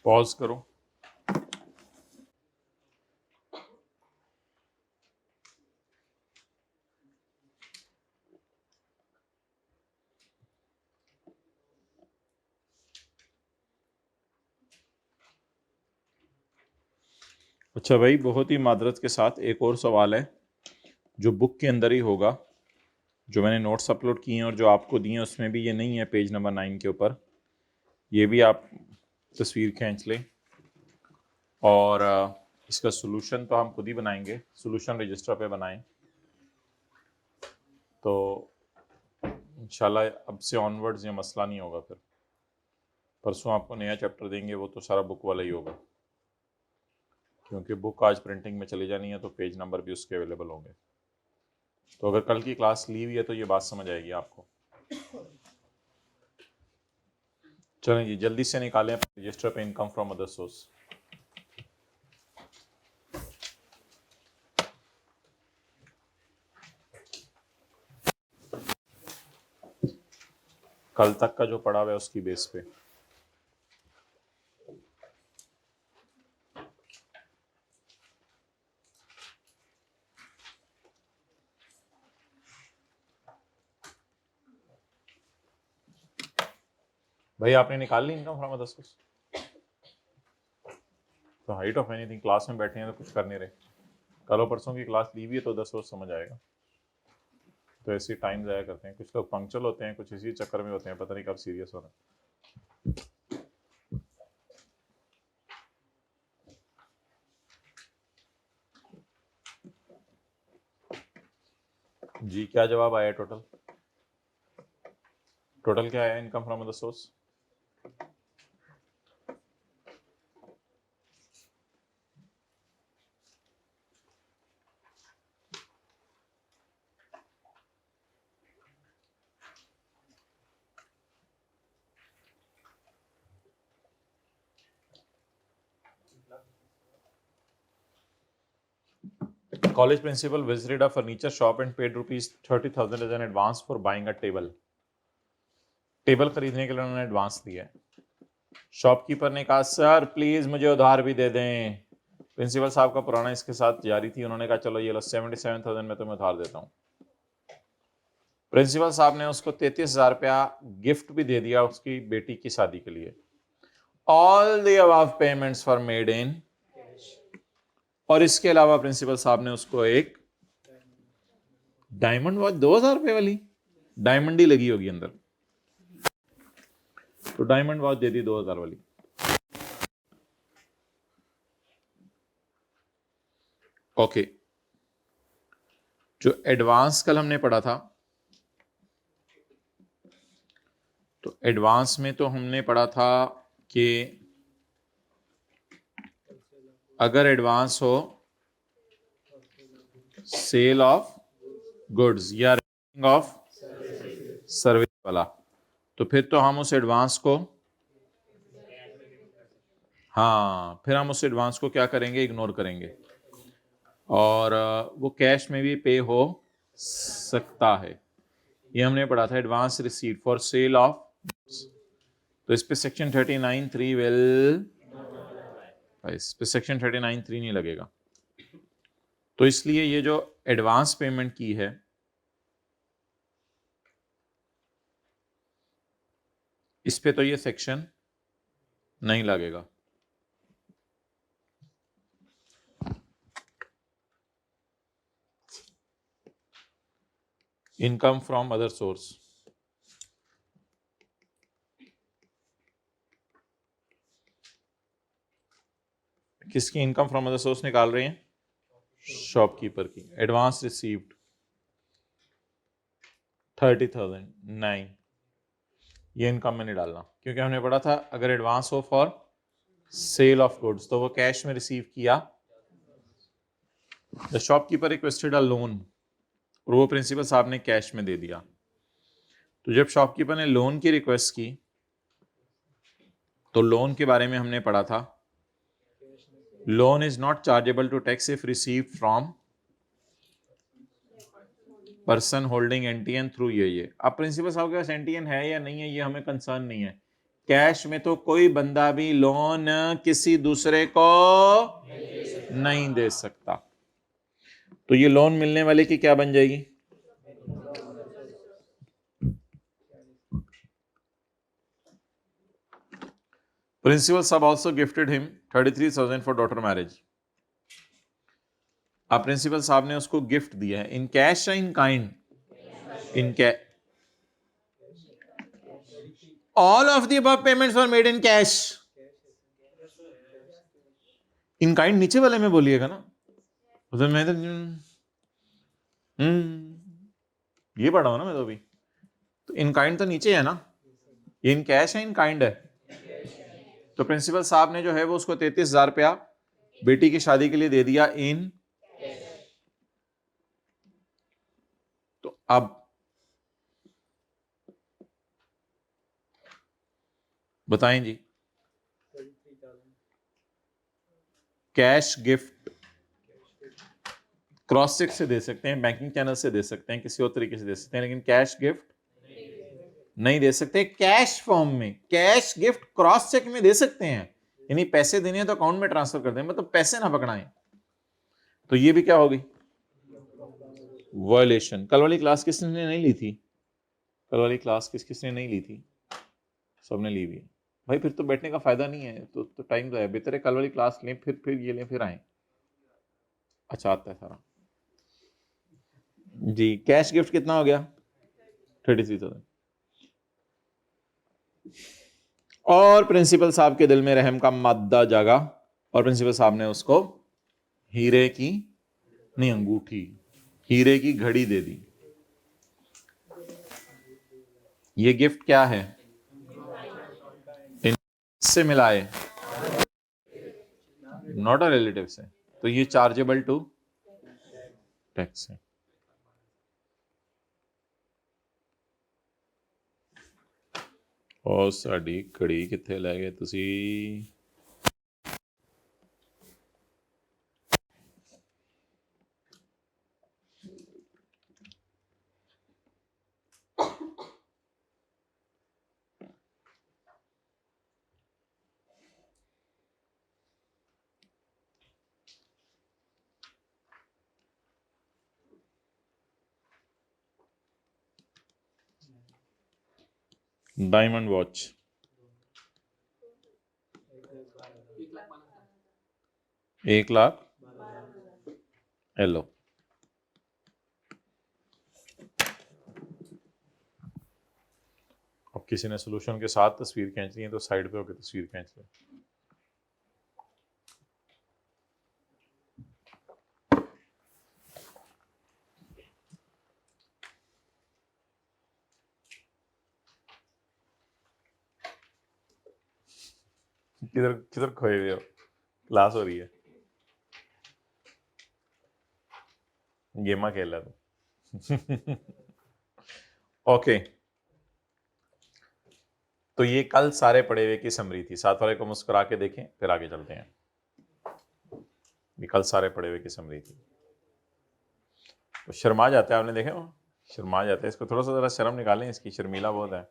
Pause करो। अच्छा भाई, बहुत ही मादरत के साथ एक और सवाल है जो बुक के अंदर ही होगा, जो मैंने नोट्स अपलोड किए हैं और जो आपको दिए हैं उसमें भी ये नहीं है पेज नंबर 9 के ऊपर। ये भी आप तस्वीर खींच लें और इसका सोल्यूशन तो हम खुद ही बनाएंगे, सोल्यूशन रजिस्टर पे बनाएं तो इंशाल्लाह अब से ऑनवर्ड्स ये मसला नहीं होगा। फिर परसों आपको नया चैप्टर देंगे, वो तो सारा बुक वाला ही होगा, क्योंकि बुक आज प्रिंटिंग में चली जानी है तो पेज नंबर भी उसके अवेलेबल होंगे। तो अगर कल की क्लास ली हुई है तो ये बात समझ आएगी आपको। चलें जी, जल्दी से निकालें रजिस्टर पे इनकम फ्रॉम अदर सोर्स। कल तक का जो पड़ा हुआ है उसकी बेस पे। भाई आपने निकाल ली इनकम फ्रॉम अदर सोर्स? तो हाइट ऑफ एनीथिंग, क्लास में बैठे हैं तो कुछ कर नहीं रहे, कल परसों की क्लास ली हुई है तो 10 रोज समझ आएगा। तो ऐसे टाइम ज़ाया करते हैं, कुछ लोग पंक्चुअल होते हैं, कुछ इसी चक्कर में होते हैं, पता नहीं कब सीरियस हो रहा है। जी क्या जवाब आया? टोटल टोटल क्या आया income from other source? College principal visited a furniture shop and paid rupees 30,000 as an advance for buying a table. Table खरीदने के लिए उन्होंने एडवांस दिया है। शॉपकीपर ने कहा सर प्लीज मुझे उधार भी दे दें। प्रिंसिपल साहब का पुराना इसके साथ जारी थी, उन्होंने कहा चलो ये लो 77,000 में तुम्हें उधार देता हूँ। प्रिंसिपल साहब ने उसको 33,000 रुपया गिफ्ट भी दे दिया उसकी बेटी की शादी के लिए। All the above payments for made in, और इसके अलावा प्रिंसिपल साहब ने उसको एक डायमंड वॉच 2,000 रुपए वाली, डायमंड ही लगी होगी अंदर, तो डायमंड वॉच दे दी 2,000 वाली। ओके, जो एडवांस कल हमने पढ़ा था, तो एडवांस में तो हमने पढ़ा था कि अगर एडवांस हो सेल ऑफ गुड्स या रेंडरिंग ऑफ सर्विस वाला, तो फिर तो हम उस एडवांस को, हाँ फिर हम उस एडवांस को क्या करेंगे? इग्नोर करेंगे, और वो कैश में भी पे हो सकता है। ये हमने पढ़ा था, advance receipt for sale of, तो इस पे सेक्शन 39(3 विल, इस पे सेक्शन 39(3) नहीं लगेगा। तो इसलिए ये जो एडवांस पेमेंट की है इस पे तो ये सेक्शन नहीं लगेगा। इनकम फ्रॉम अदर सोर्स, किसकी इनकम फ्रॉम अदर सोर्स निकाल रहे हैं? शॉपकीपर की। एडवांस रिसीव्ड 30,000, 9, ये इनकम में नहीं डालना, क्योंकि हमने पढ़ा था अगर एडवांस हो फॉर सेल ऑफ गुड्स तो वो कैश में रिसीव किया। The shopkeeper requested a loan, और वो प्रिंसिपल साहब ने कैश में दे दिया। तो जब शॉपकीपर ने लोन की रिक्वेस्ट की तो लोन के बारे में हमने पढ़ा था loan is not chargeable to tax if receive from person holding NTN through ये। अब प्रिंसिपल साहब के पास एनटीएन है या नहीं है ये हमें कंसर्न नहीं है। कैश में तो कोई बंदा भी लोन किसी दूसरे को नहीं दे सकता, तो ये लोन मिलने वाले की क्या बन जाएगी? प्रिंसिपल साहब also gifted him 33,000 for daughter marriage. अब प्रिंसिपल साहब ने उसको गिफ्ट दिया है, इन कैश या in kind? In cash. All of the above payments were made in cash. In kind नीचे वाले में बोलिएगा ना, तो मैं तो ये पढ़ा हूं ना मैं तो इन काइंड तो नीचे है ना, इन कैश है इन काइंड है। तो प्रिंसिपल साहब ने जो है वो उसको 33,000 रुपया बेटी की शादी के लिए दे दिया इन। तो अब बताएं जी, कैश गिफ्ट क्रॉस चेक से दे सकते हैं, बैंकिंग चैनल से दे सकते हैं, किसी और तरीके से दे सकते हैं, लेकिन कैश गिफ्ट नहीं दे सकते कैश फॉर्म में। कैश गिफ्ट क्रॉस चेक में दे सकते हैं, यानी पैसे देने हैं तो अकाउंट में ट्रांसफर कर दें, मतलब पैसे ना पकड़ाएं। तो ये भी क्या होगी? वायलेशन। कल वाली क्लास किसने नहीं ली थी? कल वाली क्लास किसने नहीं ली थी? सबने ली हुई। भाई फिर तो बैठने का फायदा नहीं है, तो टाइम तो है, बेहतर है कल वाली क्लास लें, फिर ये लें, फिर आए। अच्छा आता है सारा जी। कैश गिफ्ट कितना हो गया? 33,000। और प्रिंसिपल साहब के दिल में रहम का मादा जागा और प्रिंसिपल साहब ने उसको हीरे की नहीं अंगूठी, हीरे की घड़ी दे दी। ये गिफ्ट क्या है? इससे मिलाए, नॉट अ रिलेटिव से, तो ये चार्जेबल टू टैक्स है। और साड़ी घड़ी किथे लै गए तुसी? Diamond watch 1,00,000। हेलो, अब किसी ने सोल्यूशन के साथ तस्वीर खींचनी है तो साइड पे होकर तस्वीर खींच ले। किधर किधर खोए हुए हो? क्लास हो रही है, गेमा खेल रहा तू। ओके, तो ये कल सारे पढ़े हुए की समरी थी। साथ वाले को मुस्कुरा के देखें, फिर आगे चलते हैं। ये कल सारे पढ़े हुए की समरी थी। तो शर्मा जाता है, आपने देखे वो शर्मा जाता है। इसको थोड़ा सा जरा शर्म निकालें, इसकी शर्मीला बहुत है।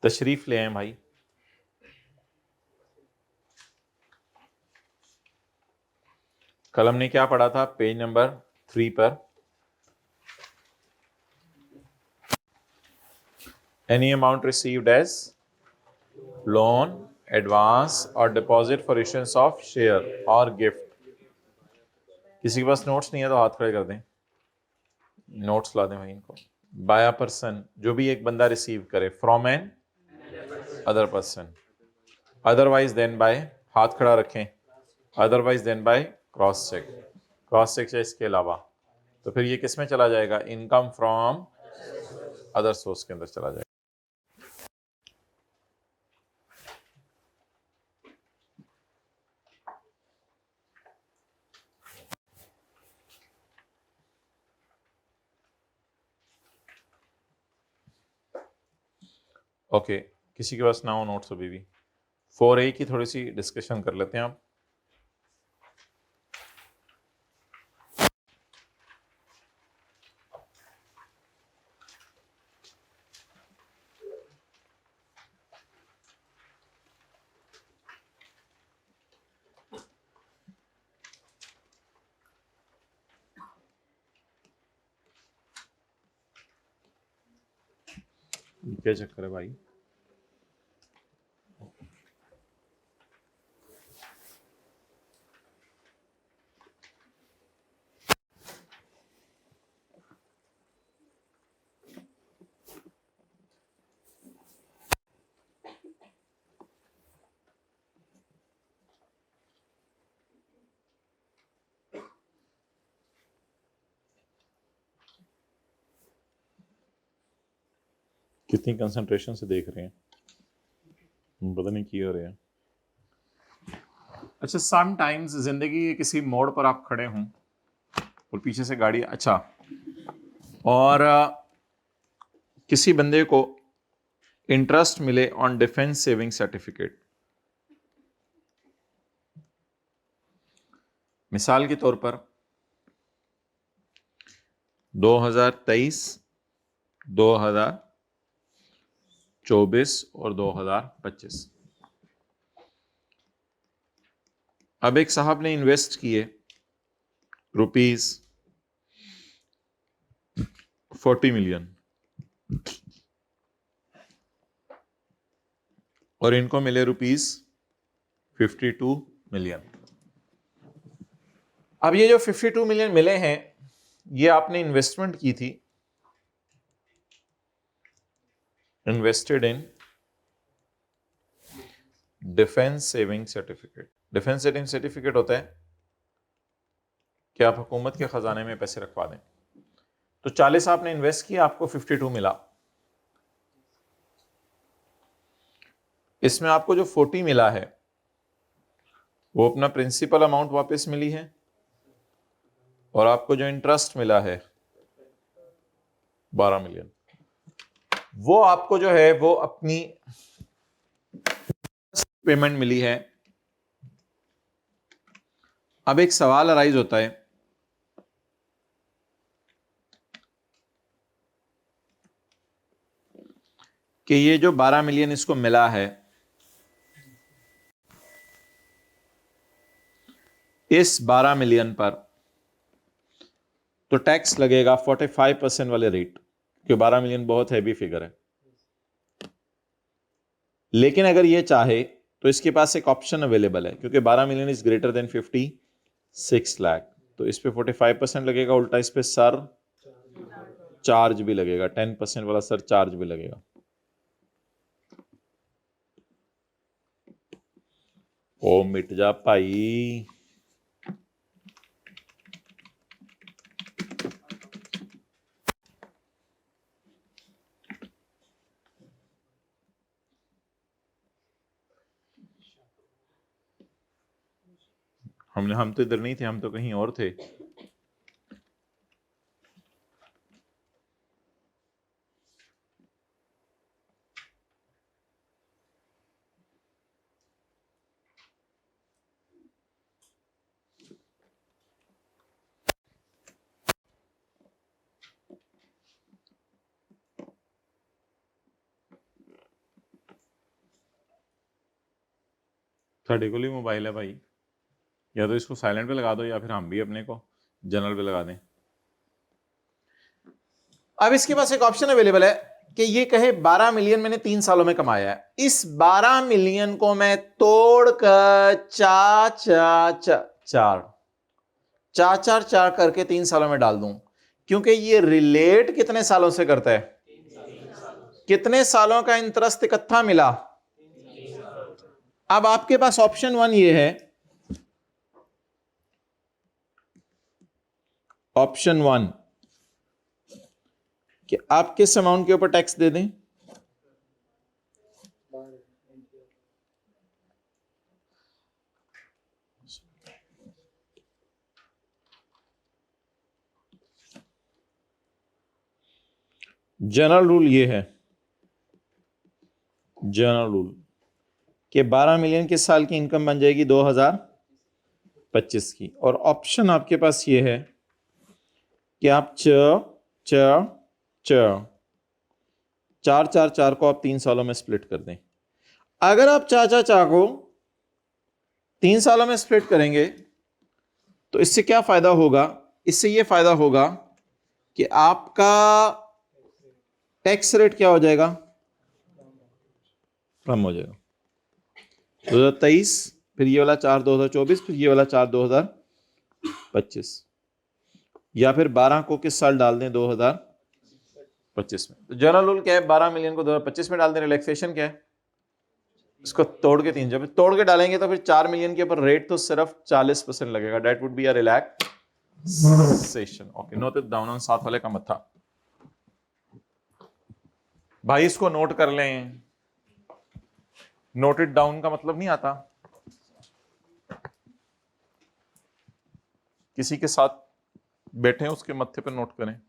तशरीफ ले आए भाई। कल हमने क्या पढ़ा था? पेज नंबर 3 पर, any amount received as loan, advance और deposit for issuance of share और गिफ्ट। किसी के पास नोट्स नहीं है तो हाथ खड़े कर दें, नोट्स ला दें भाई इनको। बाय अ पर्सन, जो भी एक बंदा रिसीव करे, from another person, otherwise then by, हाथ खड़ा रखें, otherwise then by cross cheque, cross cheque से इसके अलावा, तो फिर ये किस में चला जाएगा? इनकम फ्रॉम अदर सोर्स के अंदर चला जाएगा। ओके, किसी के पास ना हो नोट्स अभी भी? 4A की थोड़ी सी डिस्कशन कर लेते हैं आप। क्या चक्कर है भाई? कितनी कंसंट्रेशन से देख रहे हैं, पता नहीं क्यों हो रहे हैं। अच्छा, समटाइम्स जिंदगी के किसी मोड़ पर आप खड़े हों और पीछे से गाड़ी, अच्छा, और किसी बंदे को इंटरेस्ट मिले ऑन डिफेंस सेविंग सर्टिफिकेट। मिसाल के तौर पर 2023, 2024 और 2025, अब एक साहब ने इन्वेस्ट किए ₹40 मिलियन और इनको मिले ₹52 मिलियन। अब ये जो 52 मिलियन मिले हैं, ये आपने इन्वेस्टमेंट की थी, invested in defence saving certificate. Defence saving certificate होता है कि आप हुकूमत के खजाने में पैसे रखवा दें। तो 40 आपने इन्वेस्ट किया, आपको 52 मिला। इसमें आपको जो 40 मिला है वो अपना प्रिंसिपल अमाउंट वापस मिली है, और आपको जो इंटरेस्ट मिला है 12 मिलियन, वो आपको जो है वो अपनी पेमेंट मिली है। अब एक सवाल अराइज होता है कि ये जो 12 मिलियन इसको मिला है, इस 12 मिलियन पर तो टैक्स लगेगा 45% वाले रेट, क्योंकि 12 मिलियन बहुत हैवी फिगर है। लेकिन अगर ये चाहे तो इसके पास एक ऑप्शन अवेलेबल है, क्योंकि 12 million is greater than 56 lakh, तो इस पे 45% लगेगा, उल्टा इस पे सर चार्ज भी लगेगा, 10% वाला सर चार्ज भी लगेगा। ओ मिट जा भाई। हम तो इधर नहीं थे, हम तो कहीं और थे। साढ़े को ही मोबाइल है भाई, या तो इसको साइलेंट पे लगा दो या फिर हम भी अपने को जनरल पे लगा दें। अब इसके पास एक ऑप्शन अवेलेबल है कि ये कहे 12 मिलियन मैंने 3 सालों में कमाया है, इस 12 मिलियन को मैं तोड़कर चार चार चार करके 3 सालों में डाल दूं, क्योंकि ये रिलेट कितने सालों से करता है, कितने सालों का इंटरेस्ट इकट्ठा मिला। अब आपके पास ऑप्शन 1 ये है, ऑप्शन 1 कि आप किस अमाउंट के ऊपर टैक्स दे दें, जनरल रूल ये है, जनरल रूल कि 12 मिलियन किस साल की इनकम बन जाएगी? 2025 की। और ऑप्शन आपके पास ये है कि आप च च चार चार चार को आप 3 सालों में स्प्लिट कर दें। अगर आप चा को 3 सालों में स्प्लिट करेंगे तो इससे क्या फायदा होगा? इससे ये फायदा होगा कि आपका टैक्स रेट क्या हो जाएगा? कम हो जाएगा। 2023, फिर ये वाला 4 2024, फिर ये वाला 4 2025, या फिर 12 को किस साल डाल दें? 2025 में। तो जनरल रूल क्या है? 12 मिलियन को 2025 में डाल दें। रिलैक्सेशन क्या है? इसको तोड़ के 3, जब तोड़ के डालेंगे तो फिर 4 मिलियन के ऊपर रेट तो सिर्फ 40% लगेगा। That would be a relaxation. Okay, note it down on साथ वाले का मत्था। भाई इसको नोट कर लें। नोट इट डाउन का मतलब नहीं आता किसी के साथ बैठे हैं उसके मत्थे पे नोट करें।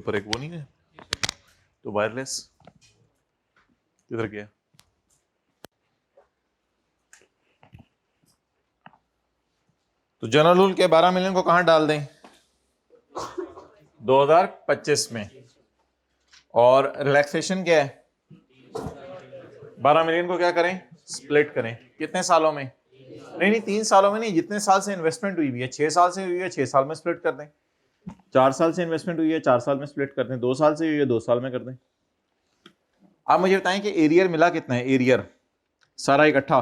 पर एक वो नहीं है तो वायरलेस किधर गया? तो जनरल रूल के 12 मिलियन को कहां डाल दें? 2025 में। और रिलैक्सेशन क्या है? 12 मिलियन को क्या करें? स्प्लिट करें। कितने सालों में? नहीं नहीं, 3 सालों में नहीं, जितने साल से इन्वेस्टमेंट हुई हुई है। 6 साल से हुई है, 6 साल में स्प्लिट कर दें। 4 साल से इन्वेस्टमेंट हुई है, 4 साल में स्प्लिट कर दें। 2 साल से हुई है, 2 साल में कर दें। आप मुझे बताएं कि एरियर मिला कितना है? एरियर सारा इकट्ठा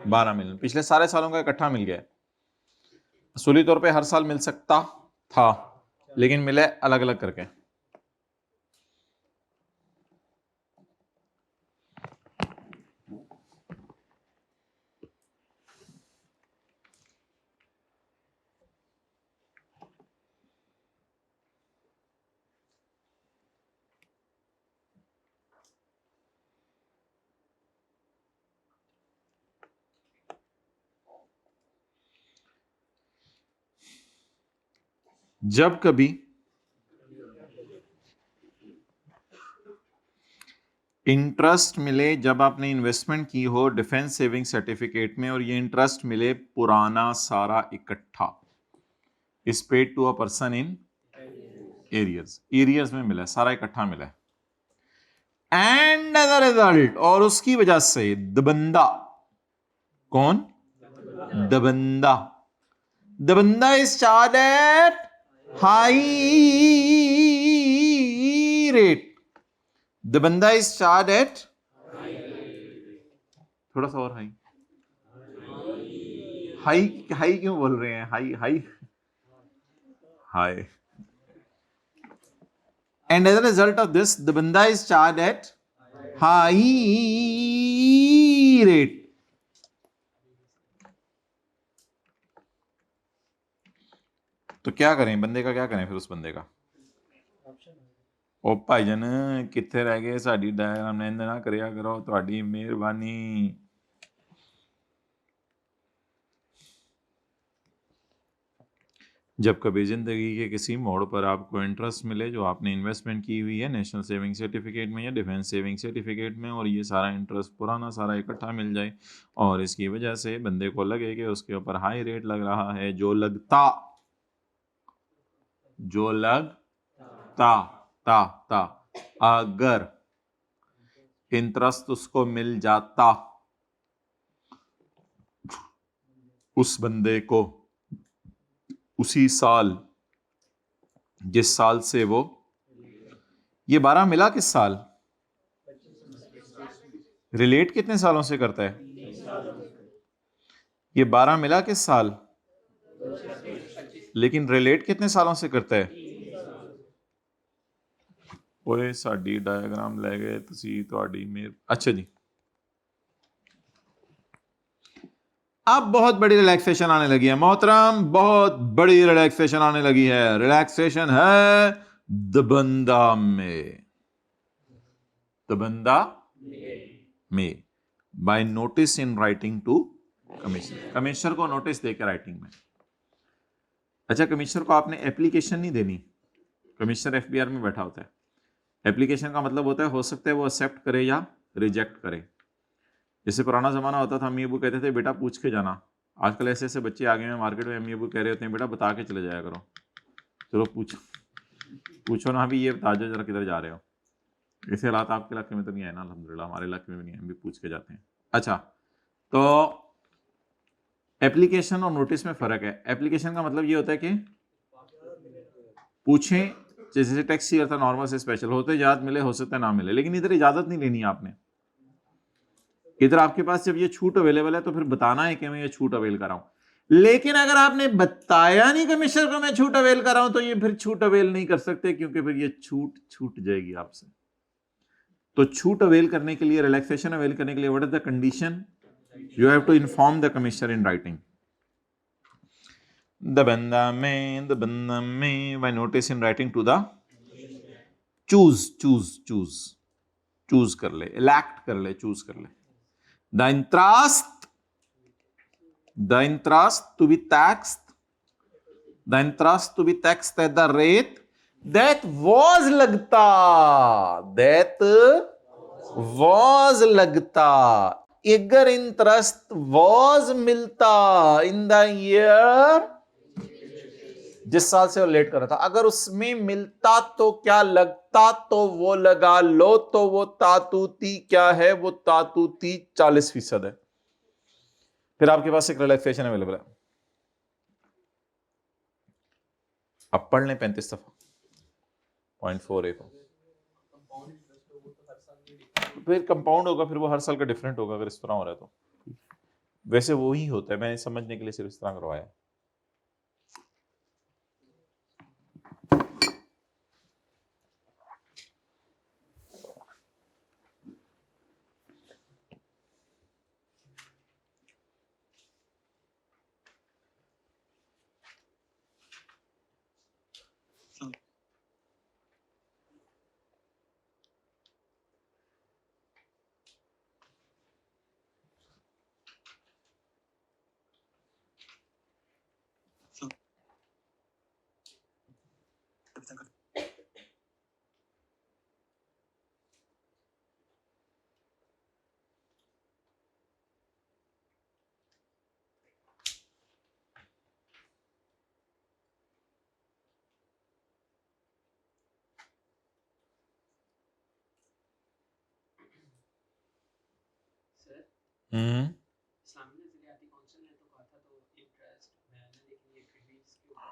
12 मिलियन, पिछले सारे सालों का इकट्ठा मिल गया है। असूली तौर पे हर साल मिल सकता था, लेकिन मिले अलग अलग करके। जब कभी इंटरेस्ट मिले जब आपने इन्वेस्टमेंट की हो डिफेंस सेविंग सर्टिफिकेट में, और ये इंटरेस्ट मिले पुराना सारा इकट्ठा, is paid to a person in arrears, arrears में मिला, सारा इकट्ठा मिला, एंड एज अ रिजल्ट, और उसकी वजह से दबंदा, कौन? दबंदा, दबंदा is charged at high rate, दबंदा इज चार्ज एट, थोड़ा सा और हाई, हाई हाई क्यों बोल रहे हैं? High high high, and as a result of this the banda is charged at high rate. तो क्या करें बंदे का, क्या करें फिर उस बंदे का? ओ भाईजन किथे रह गए, साडी डायग्राम ने ना करिया करो, ਤੁਹਾਡੀ ਮਿਹਰਬਾਨੀ। जब कभी जिंदगी के किसी मोड़ पर आपको इंटरेस्ट मिले जो आपने इन्वेस्टमेंट की हुई है नेशनल सेविंग सर्टिफिकेट में या डिफेंस सेविंग सर्टिफिकेट में, और ये सारा इंटरेस्ट पुराना सारा इकट्ठा मिल जाए, और इसकी वजह से बंदे को लगे कि उसके ऊपर हाई रेट लग रहा है, जो लगता ता अगर इंटरेस्ट उसको मिल जाता, उस बंदे को उसी साल जिस साल से वो, ये 12 मिला किस साल, रिलेट कितने सालों से करता है, ये 12 मिला किस साल, लेकिन रिलेट कितने सालों से करता है? ओए साडी डायग्राम ले गए तुसी, ਤੁਹਾਡੀ मेर, अच्छा जी। अब बहुत बड़ी रिलैक्सेशन आने लगी है मोहतरम, बहुत बड़ी रिलैक्सेशन आने लगी है, रिलैक्सेशन है दबंदा में, दबंदा में, by notice in writing to commissioner, commissioner को नोटिस देकर राइटिंग में। अच्छा, कमिश्नर को आपने एप्लीकेशन नहीं देनी, कमिश्नर एफबीआर में बैठा होता है, एप्लीकेशन का मतलब होता है हो सकता है वो एक्सेप्ट करे या रिजेक्ट करे। जैसे पुराना जमाना होता था, अम्मी अबू कहते थे बेटा पूछ के जाना, आजकल ऐसे ऐसे बच्चे आ गए हैं मार्केट में, अम्मी अबू कह रहे होते हैं बेटा बता के चले जाया करो, चलो पूछो ना अभी, ये बता दो जरा किधर जा रहे हो। ऐसे हालात आपके इलाके में तो नहीं है ना, अल्हम्दुलिल्लाह हमारे इलाके में भी नहीं है, हम भी पूछ के जाते हैं। अच्छा, तो एप्लीकेशन और नोटिस में फर्क है। एप्लीकेशन का मतलब ये होता है कि पूछें, जैसे टैक्स क्लियर था नॉर्मल से स्पेशल, होते इजाजत मिले हो सकता है ना मिले, लेकिन इधर इजाजत नहीं लेनी आपने, इधर आपके पास जब ये छूट अवेलेबल है तो फिर बताना है कि मैं ये छूट अवेल कर रहा हूं। लेकिन अगर आपने बताया नहीं कमिश्नर को मैं छूट अवेल कर रहा हूं, तो ये फिर छूट अवेल नहीं कर सकते, क्योंकि फिर ये छूट जाएगी आपसे। तो छूट अवेल करने के लिए, रिलैक्सेशन अवेल करने के लिए, what is the condition, you have to inform the commissioner in writing. The बंदा में by notice in writing to the, choose कर ले, इलेक्ट कर ले, चूज कर ले। The interest to be taxed, the interest to be taxed at the rate that was लगता, that was लगता, अगर इंटरेस्ट was मिलता इन द ईयर, जिस साल से वो लेट कर रहा था, अगर उसमें मिलता तो क्या लगता, तो वो लगा लो, तो वो तातूती क्या है, वो तातूती 40% है। फिर आपके पास एक रिलैक्सेशन अवेलेबल है। अब पढ़ लें 35 दफा 0.4 को, फिर कंपाउंड होगा, फिर वो हर साल का डिफरेंट होगा अगर इस तरह हो रहा है तो। वैसे वो ही होता है, मैंने समझने के लिए सिर्फ इस तरह करवाया।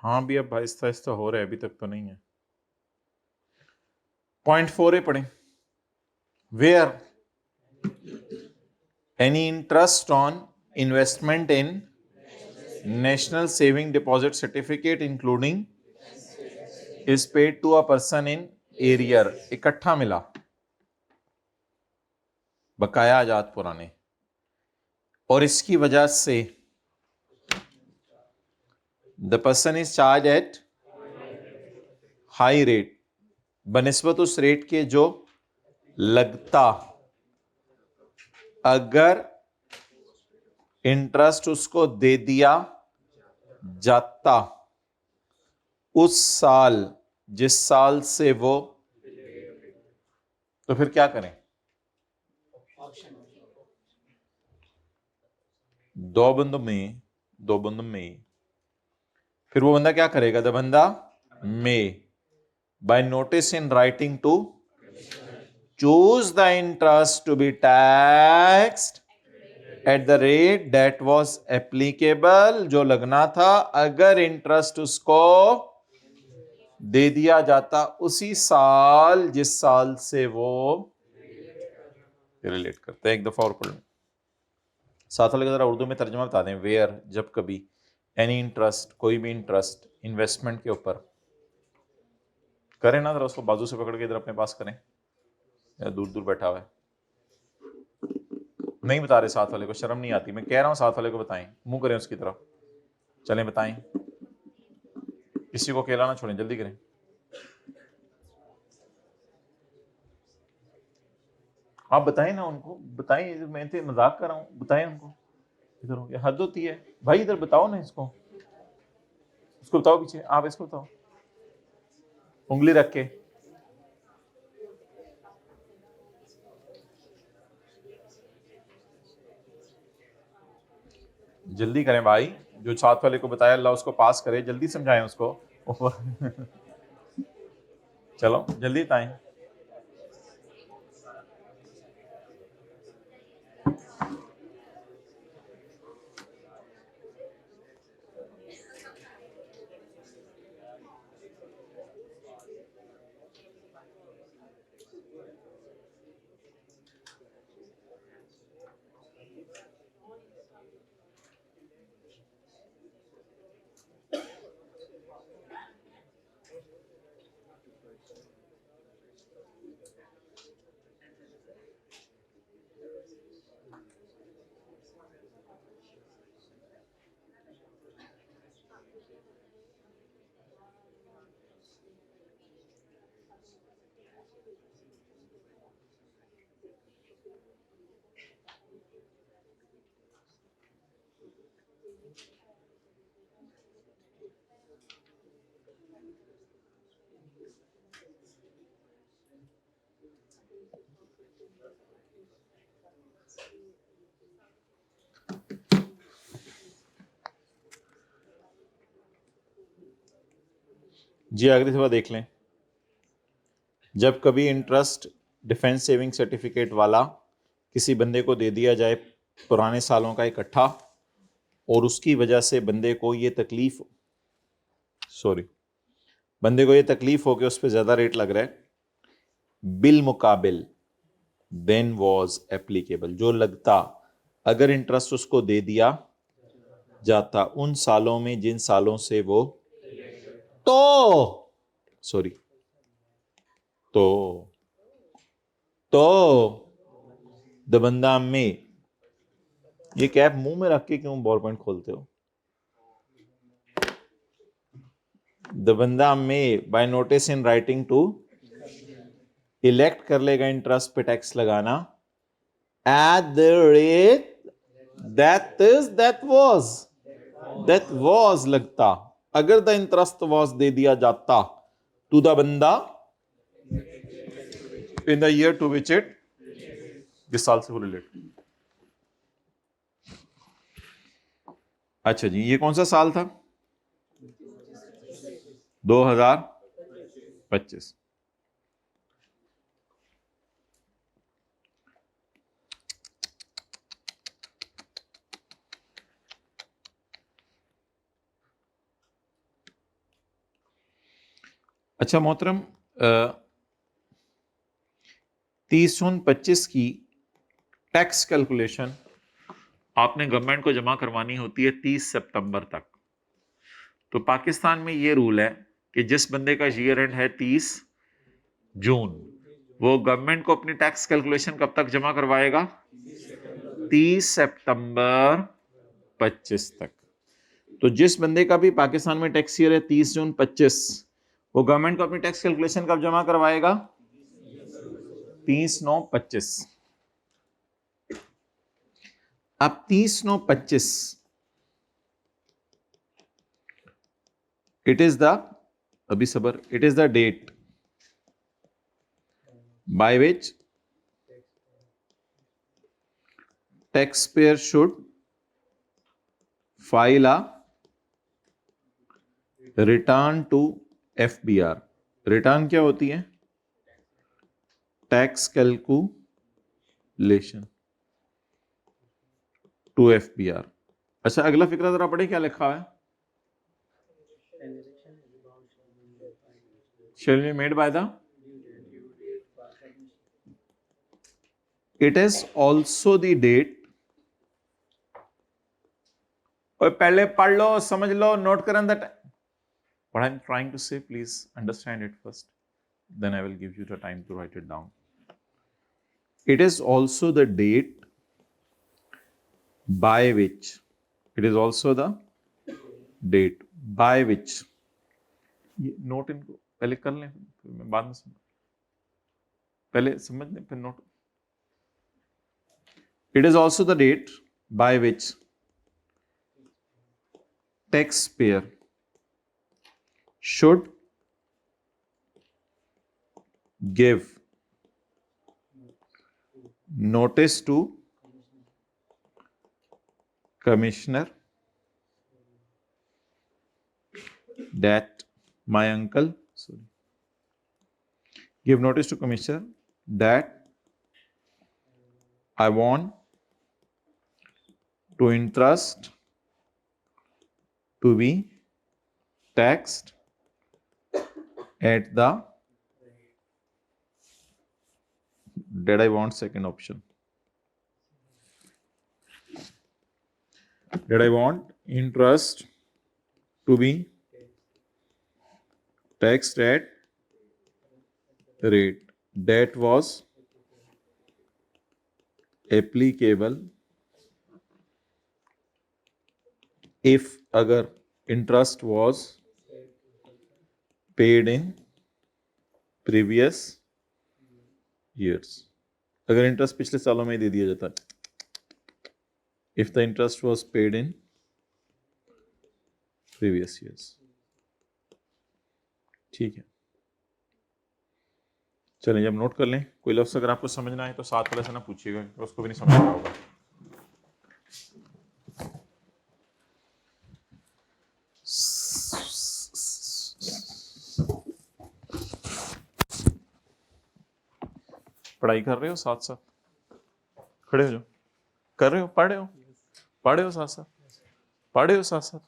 हाँ भी अब आहिस्ता आहिस्ता हो रहा है, अभी तक तो नहीं है। पॉइंट 4 पढ़ें। Where any interest on investment in national saving deposit certificate including is paid to a person in arrear, इकट्ठा मिला, बकाया आजाद पुराने, और इसकी वजह से the person is charged at high rate, बनिस्बत उस रेट के जो लगता अगर इंटरेस्ट उसको दे दिया जाता उस साल जिस साल से वो, तो फिर क्या करें? दो बंदों में फिर वो बंदा क्या करेगा? द बंदा में by notice in writing to choose the interest to be taxed at the rate that was applicable, जो लगना था अगर इंटरेस्ट उसको दे दिया जाता उसी साल जिस साल से वो रिलेट करते हैं। एक दफा और पढ़ लें साथ वाले का, जरा उर्दू में तर्जुमा बता दें। वेयर, जब कभी, एनी इंटरेस्ट, कोई भी इंटरेस्ट इन्वेस्टमेंट के ऊपर, करें ना जरा उसको बाजू से पकड़ के इधर अपने पास करें, या दूर दूर बैठा हुआ है। नहीं बता रहे साथ वाले को, शर्म नहीं आती? मैं कह रहा हूं साथ वाले को बताएं, मुंह करें उसकी तरफ, चलें बताएं, किसी को अकेला ना छोड़ें, जल्दी करें। आप बताएं ना उनको, बताएं, मैं तो मजाक कर रहा हूं, बताएं उनको। इधर हो गया, हद होती है भाई, इधर बताओ ना इसको, इसको बताओ पीछे, आप इसको बताओ, उंगली रख के। जल्दी करें भाई, जो साथ वाले को बताया अल्लाह उसको पास करे, जल्दी समझाएं उसको। चलो जल्दी बताएं। जी अगली दफा देख लें। जब कभी इंटरेस्ट डिफेंस सेविंग सर्टिफिकेट वाला किसी बंदे को दे दिया जाए पुराने सालों का इकट्ठा, और उसकी वजह से बंदे को ये तकलीफ हो कि उस पर ज्यादा रेट लग रहा है, बिल मुकाबिल देन वाज एप्लीकेबल, जो लगता अगर इंटरेस्ट उसको दे दिया जाता उन सालों में जिन सालों से वो, तो द बंदा में, ये कैप मुंह में रख के क्यों बॉल पॉइंट खोलते हो? द बंदा में by notice in writing to elect कर लेगा इंटरेस्ट पे टैक्स लगाना at the rate that was लगता अगर द इंटरेस्ट वाज दे दिया जाता टू द बंदा in the year to which it, जिस साल से वो रिलेट। अच्छा जी, ये कौन सा साल था? 2025। अच्छा मोहतरम, 30 जून 25 की टैक्स कैलकुलेशन आपने गवर्नमेंट को जमा करवानी होती है 30 सितंबर तक। तो पाकिस्तान में ये रूल है कि जिस बंदे का ईयर एंड है 30 जून, वो गवर्नमेंट को अपनी टैक्स कैलकुलेशन कब तक जमा करवाएगा? 30 सितंबर 25 तक। तो जिस बंदे का भी पाकिस्तान में टैक्स ईयर है 30 जून 25, वो गवर्नमेंट को अपनी टैक्स कैलकुलेशन कब जमा करवाएगा? 30/9/25। अब 30/9/25 इट इज द, अभी सबर, it is the date by which taxpayer should file a return to FBR। Return क्या होती है? Tax calculation to FBR। अच्छा अगला फिक्रा जरा पढ़े, क्या लिखा है? shall be made by the, it is also the date। और पहले पढ़ लो, समझ लो, नोट करन that what I'm trying to say, please understand it first, then I will give you the time to write it down। It is also the date by which, it is also the date by which, ये note इनको पहले कर लें, फिर मैं बाद में समझ, पहले समझ लें फिर note. It is also the date by which taxpayer should give notice to commissioner that my uncle, sorry, give notice to commissioner that I want to interest to be taxed at the, that I want second option, that I want interest to be taxed at rate that was applicable if, अगर interest was paid in previous years, अगर interest पिछले सालों में दे दिया जाता है, if the interest was paid in previous years। ठीक है, चलें जब नोट कर लें। कोई लफ्ज़ अगर आपको समझना है तो साथ वाले से ना पूछिएगा, तो उसको भी नहीं समझ रहा होगा। पढ़ाई कर रहे हो साथ साथ, खड़े हो जाओ, कर रहे हो, पढ़ रहे हो, पढ़ रहे हो साथ साथ, पढ़ रहे हो साथ साथ,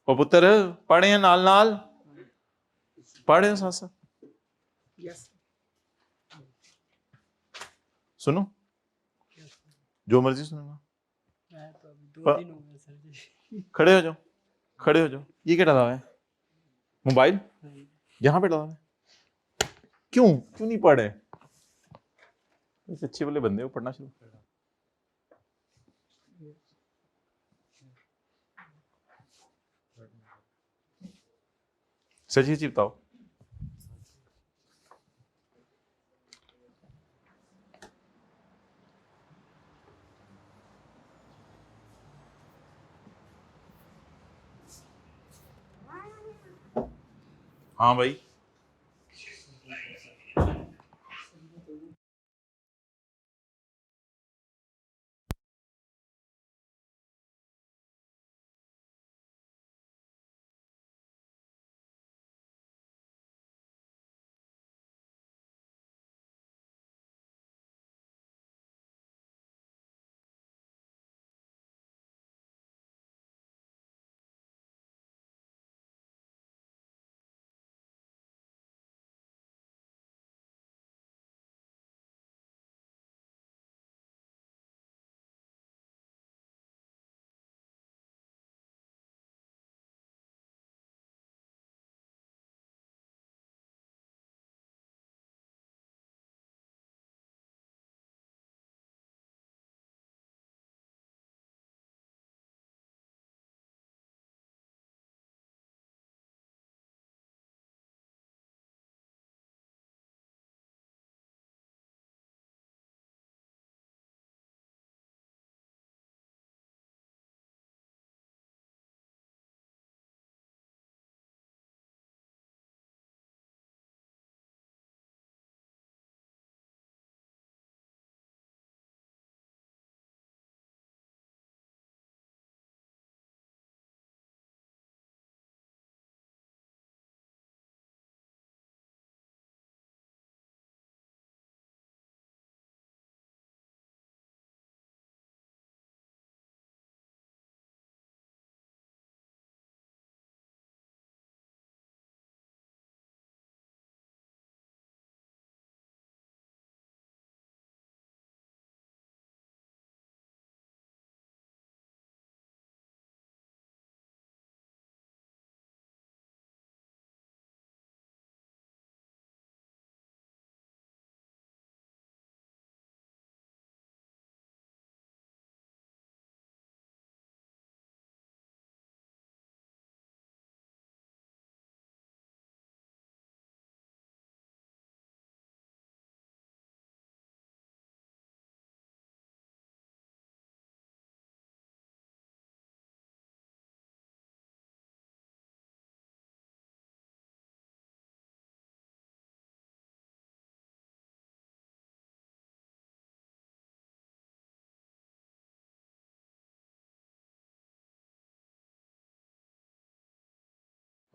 ओ पुत्र पढ़े हैं नाल नाल, पढ़ रहे हो साथ साथ। सुनो, जो मर्जी सुनूंगा, खड़े हो जाओ, खड़े हो जाओ। ये क्या डाला है? मोबाइल यहाँ पे डाला है, क्यों क्यों नहीं पढ़े? अच्छे वाले बंदे हो, पढ़ना शुरू। सची सची बताओ। हाँ भाई।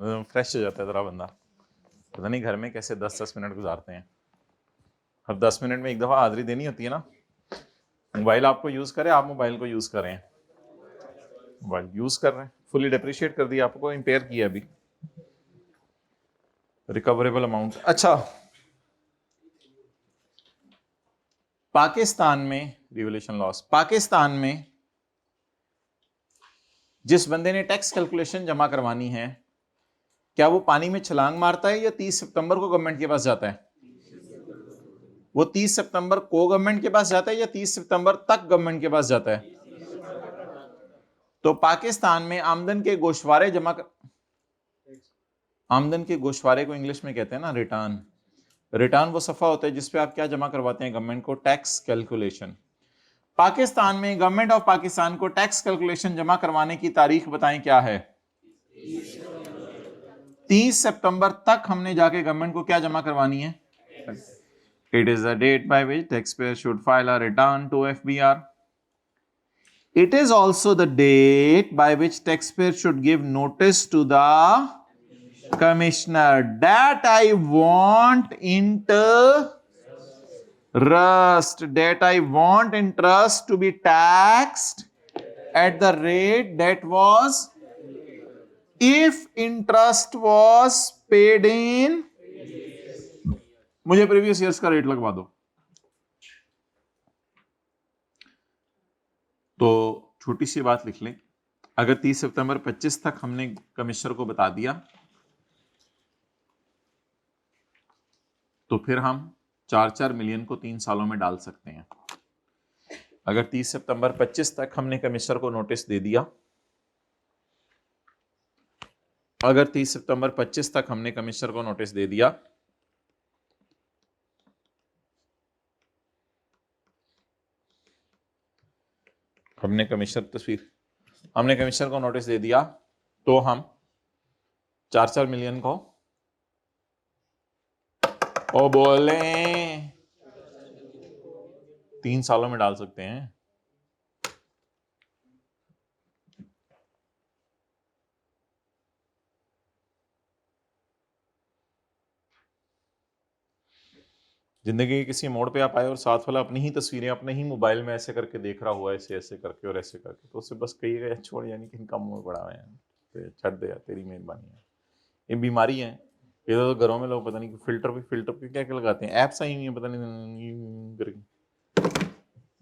फ्रेश हो जाता है जरा बंदा। पता नहीं घर में कैसे 10-10 मिनट गुजारते हैं। अब 10 मिनट में एक दफ़ा हाजिरी देनी होती है ना। मोबाइल आपको यूज़ करें, आप मोबाइल को यूज़ करें, मोबाइल यूज़ कर रहे हैं, फुली डेप्रिशिएट कर दिया, आपको इम्पेयर किया अभी, रिकवरेबल अमाउंट। अच्छा, पाकिस्तान में रिवोल्यूशन लॉस, पाकिस्तान में जिस बंदे ने टैक्स कैलकुलेशन जमा करवानी है, क्या वो पानी में छलांग मारता है या 30 सितंबर को गवर्नमेंट के पास जाता है? वो 30 सितंबर को गवर्नमेंट के पास जाता है या 30 सितंबर तक गवर्नमेंट के पास जाता है? तो पाकिस्तान में आमदन के गोशवारे जमा कर, आमदन के गोशवारे को इंग्लिश में कहते हैं ना रिटर्न। रिटर्न वो सफा होता है जिसपे आप क्या जमा करवाते हैं गवर्नमेंट को, टैक्स कैलकुलेशन। पाकिस्तान में गवर्नमेंट ऑफ पाकिस्तान को टैक्स कैलकुलेशन जमा करवाने की तारीख बताएं क्या है? 30 सितंबर तक हमने जाके गवर्नमेंट को क्या जमा करवानी है? It is the date by which taxpayer should file a return to FBR. It is also the date by which taxpayer should give notice to the commissioner that I want interest, that I want interest to be taxed at the rate that was, if interest was paid in, मुझे previous years का rate लगवा दो। तो छोटी सी बात लिख लें, अगर 30 सितंबर 25 तक हमने कमिश्नर को बता दिया तो फिर हम 4-4 मिलियन को 3 सालों में डाल सकते हैं। अगर 30 सितंबर 25 तक हमने कमिश्नर को नोटिस दे दिया, अगर 30 सितंबर 25 तक हमने कमिश्नर को नोटिस दे दिया, हमने कमिश्नर को नोटिस दे दिया, तो हम 4-4 मिलियन को ओ बोले 3 सालों में डाल सकते हैं। जिंदगी के किसी मोड़ पे आप आए और साथ वाला अपनी ही तस्वीरें अपने ही मोबाइल में ऐसे करके देख रहा हुआ है, ऐसे ऐसे करके और ऐसे करके, तो उससे बस कहिएगा छोड़, यानी कि इनका मुंह बड़ा है, तो छੱਡ दे यार, तेरी मेहरबानी है। ये बीमारी है, ये तो घरों में लोग पता नहीं फिल्टर पे क्या क्या लगाते हैं, ऐप्स आई हुई हैं पता नहीं करके।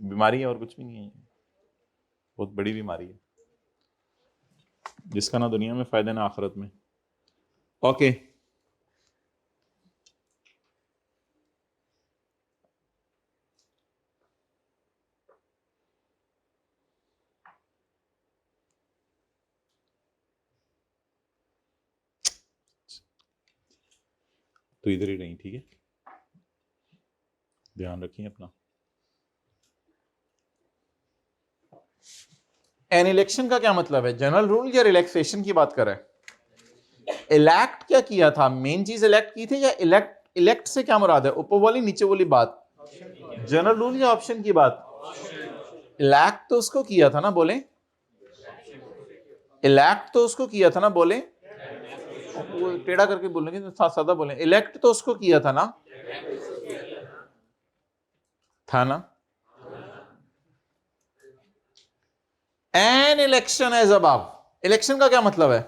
बीमारी है और कुछ भी नहीं है, बहुत बड़ी बीमारी है जिसका ना दुनिया में फायदा ना आखिरत में। ओके, तो इधर ही रही, ठीक है, ध्यान रखिए अपना। एन इलेक्शन का क्या मतलब है? जनरल रूल या रिलैक्सेशन की बात कर रहा है? इलेक्ट क्या किया था, मेन चीज इलेक्ट की थी, या इलेक्ट से क्या मुराद है? ऊपर वाली नीचे वाली बात, जनरल रूल या ऑप्शन की बात? इलेक्ट तो उसको किया था ना, बोले इलेक्ट तो उसको किया था ना, बोले वो टेढ़ा करके बोलेंगे तो सादा बोले, इलेक्ट तो उसको किया था ना, an election as above, election का क्या मतलब है?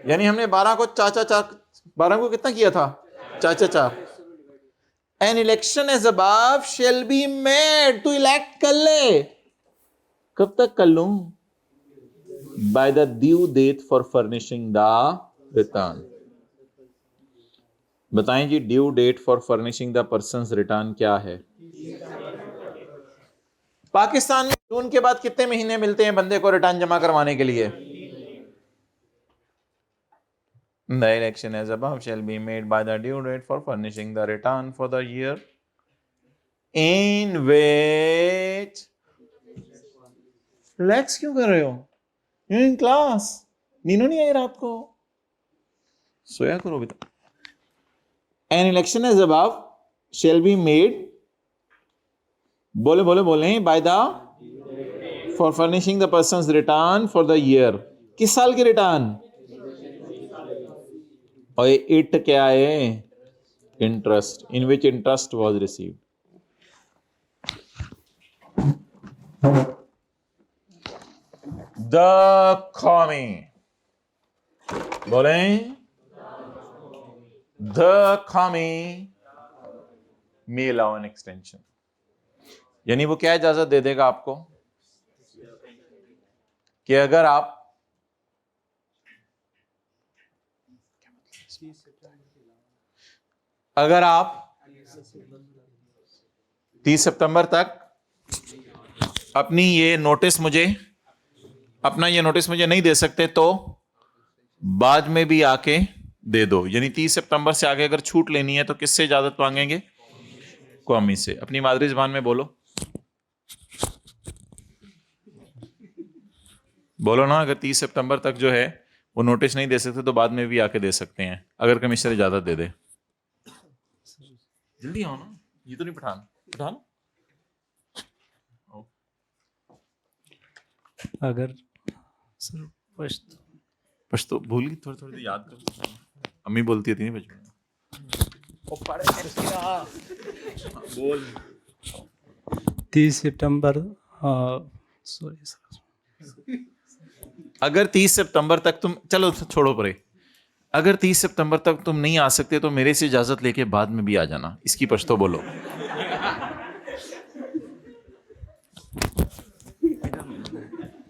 यानी हमने 12 को 12 को कितना किया था? 4. An election as above shall be made, to elect कर ले, कब तक कर लूं? By the due date for furnishing the return. बताएं जी, due date for furnishing the persons return क्या है? पाकिस्तान में जून के बाद कितने महीने मिलते हैं बंदे को रिटर्न जमा करवाने के लिए? The election as above shall be made by the due date for furnishing the return for the year in which, relax क्यों कर रहे हो? You're in class, नींद नहीं आई रात को, सोया करो बेटा। An election as above shall be made, बोले by the, for furnishing the person's return for the year, किस साल की रिटर्न? और इट क्या है? Interest. In which interest was received. The कॉमी, बोलें द कॉमी मे अलाउ एन एक्सटेंशन। यानी वो क्या इजाजत दे देगा आपको कि अगर आप अगर आप 30 सितंबर तक अपनी ये नोटिस मुझे नहीं दे सकते तो बाद में भी आके दे दो। यानी 30 सितंबर से आगे अगर छूट लेनी है तो किससे इजाजत मांगेंगे? कौमी से। अपनी मादरी जुबान में बोलो, बोलो ना। अगर 30 सितंबर तक जो है वो नोटिस नहीं दे सकते तो बाद में भी आके दे सकते हैं, अगर कमिश्नर इजाजत दे दे। जल्दी आओ ना, ये तो नहीं पठान। अगर सर पश्तो भूल गई, थोड़ी थोड़ी याद कर। अम्मी बोलती थी नहीं बचपन में। बोल। 30 सितंबर सॉरी सर, अगर 30 सितंबर तक तुम, चलो छोड़ो परे, अगर 30 सितंबर तक तुम नहीं आ सकते तो मेरे से इजाजत लेके बाद में भी आ जाना। इसकी पश्तो बोलो।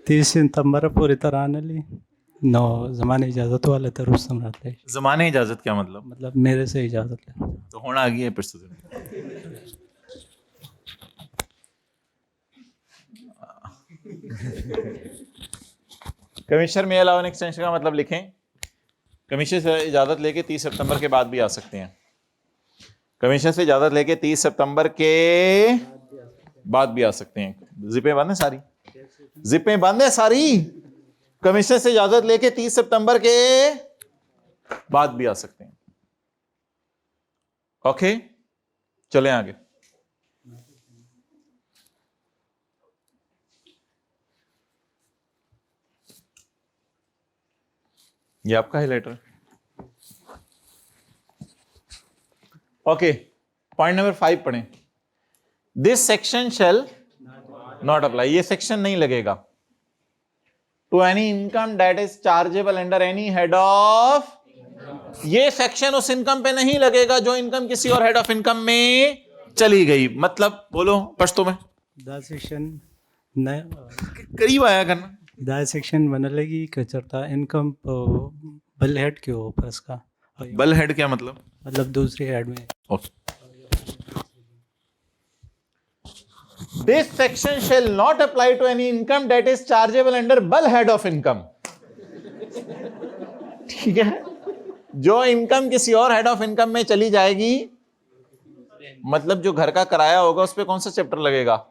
30 सितंबर पूरी तरह आने ली नो जमाने इजाजत वाले तो रुस्तम रहते हैं। जमाने इजाजत क्या मतलब? मतलब मेरे से इजाजत ले। तो होना आ गई है पश्तो। कमिश्नर में अलाउ एन एक्सटेंशन का मतलब लिखें, कमिश्नर से इजाजत लेके 30 सितंबर के बाद भी आ सकते हैं। कमिश्नर से इजाजत लेके 30 सितंबर के बाद भी आ सकते हैं। जिपें बंद है सारी, जिपें बंद है सारी। कमिश्नर से इजाजत लेके 30 सितंबर के बाद भी आ सकते हैं। ओके, चलें आगे। ये आपका हाइलाइटर। ओके, पॉइंट नंबर 5 पढ़ें। This section shall not apply. ये सेक्शन नहीं लगेगा to any income that is chargeable under any head of. ये सेक्शन उस इनकम पे नहीं लगेगा जो इनकम किसी और हेड ऑफ इनकम में चली गई। मतलब बोलो पश्तो में। द सेक्शन करीब आया करना। द सेक्शन बनलेगी कचरता इनकम बल हेड के ऊपर इसका। बल हेड क्या मतलब? मतलब दूसरी हेड में। Okay, this section shall not apply to any income that is chargeable under बल हेड ऑफ इनकम। ठीक है, जो इनकम किसी और हेड ऑफ इनकम में चली जाएगी, मतलब जो घर का किराया होगा उस पे कौन सा चैप्टर लगेगा?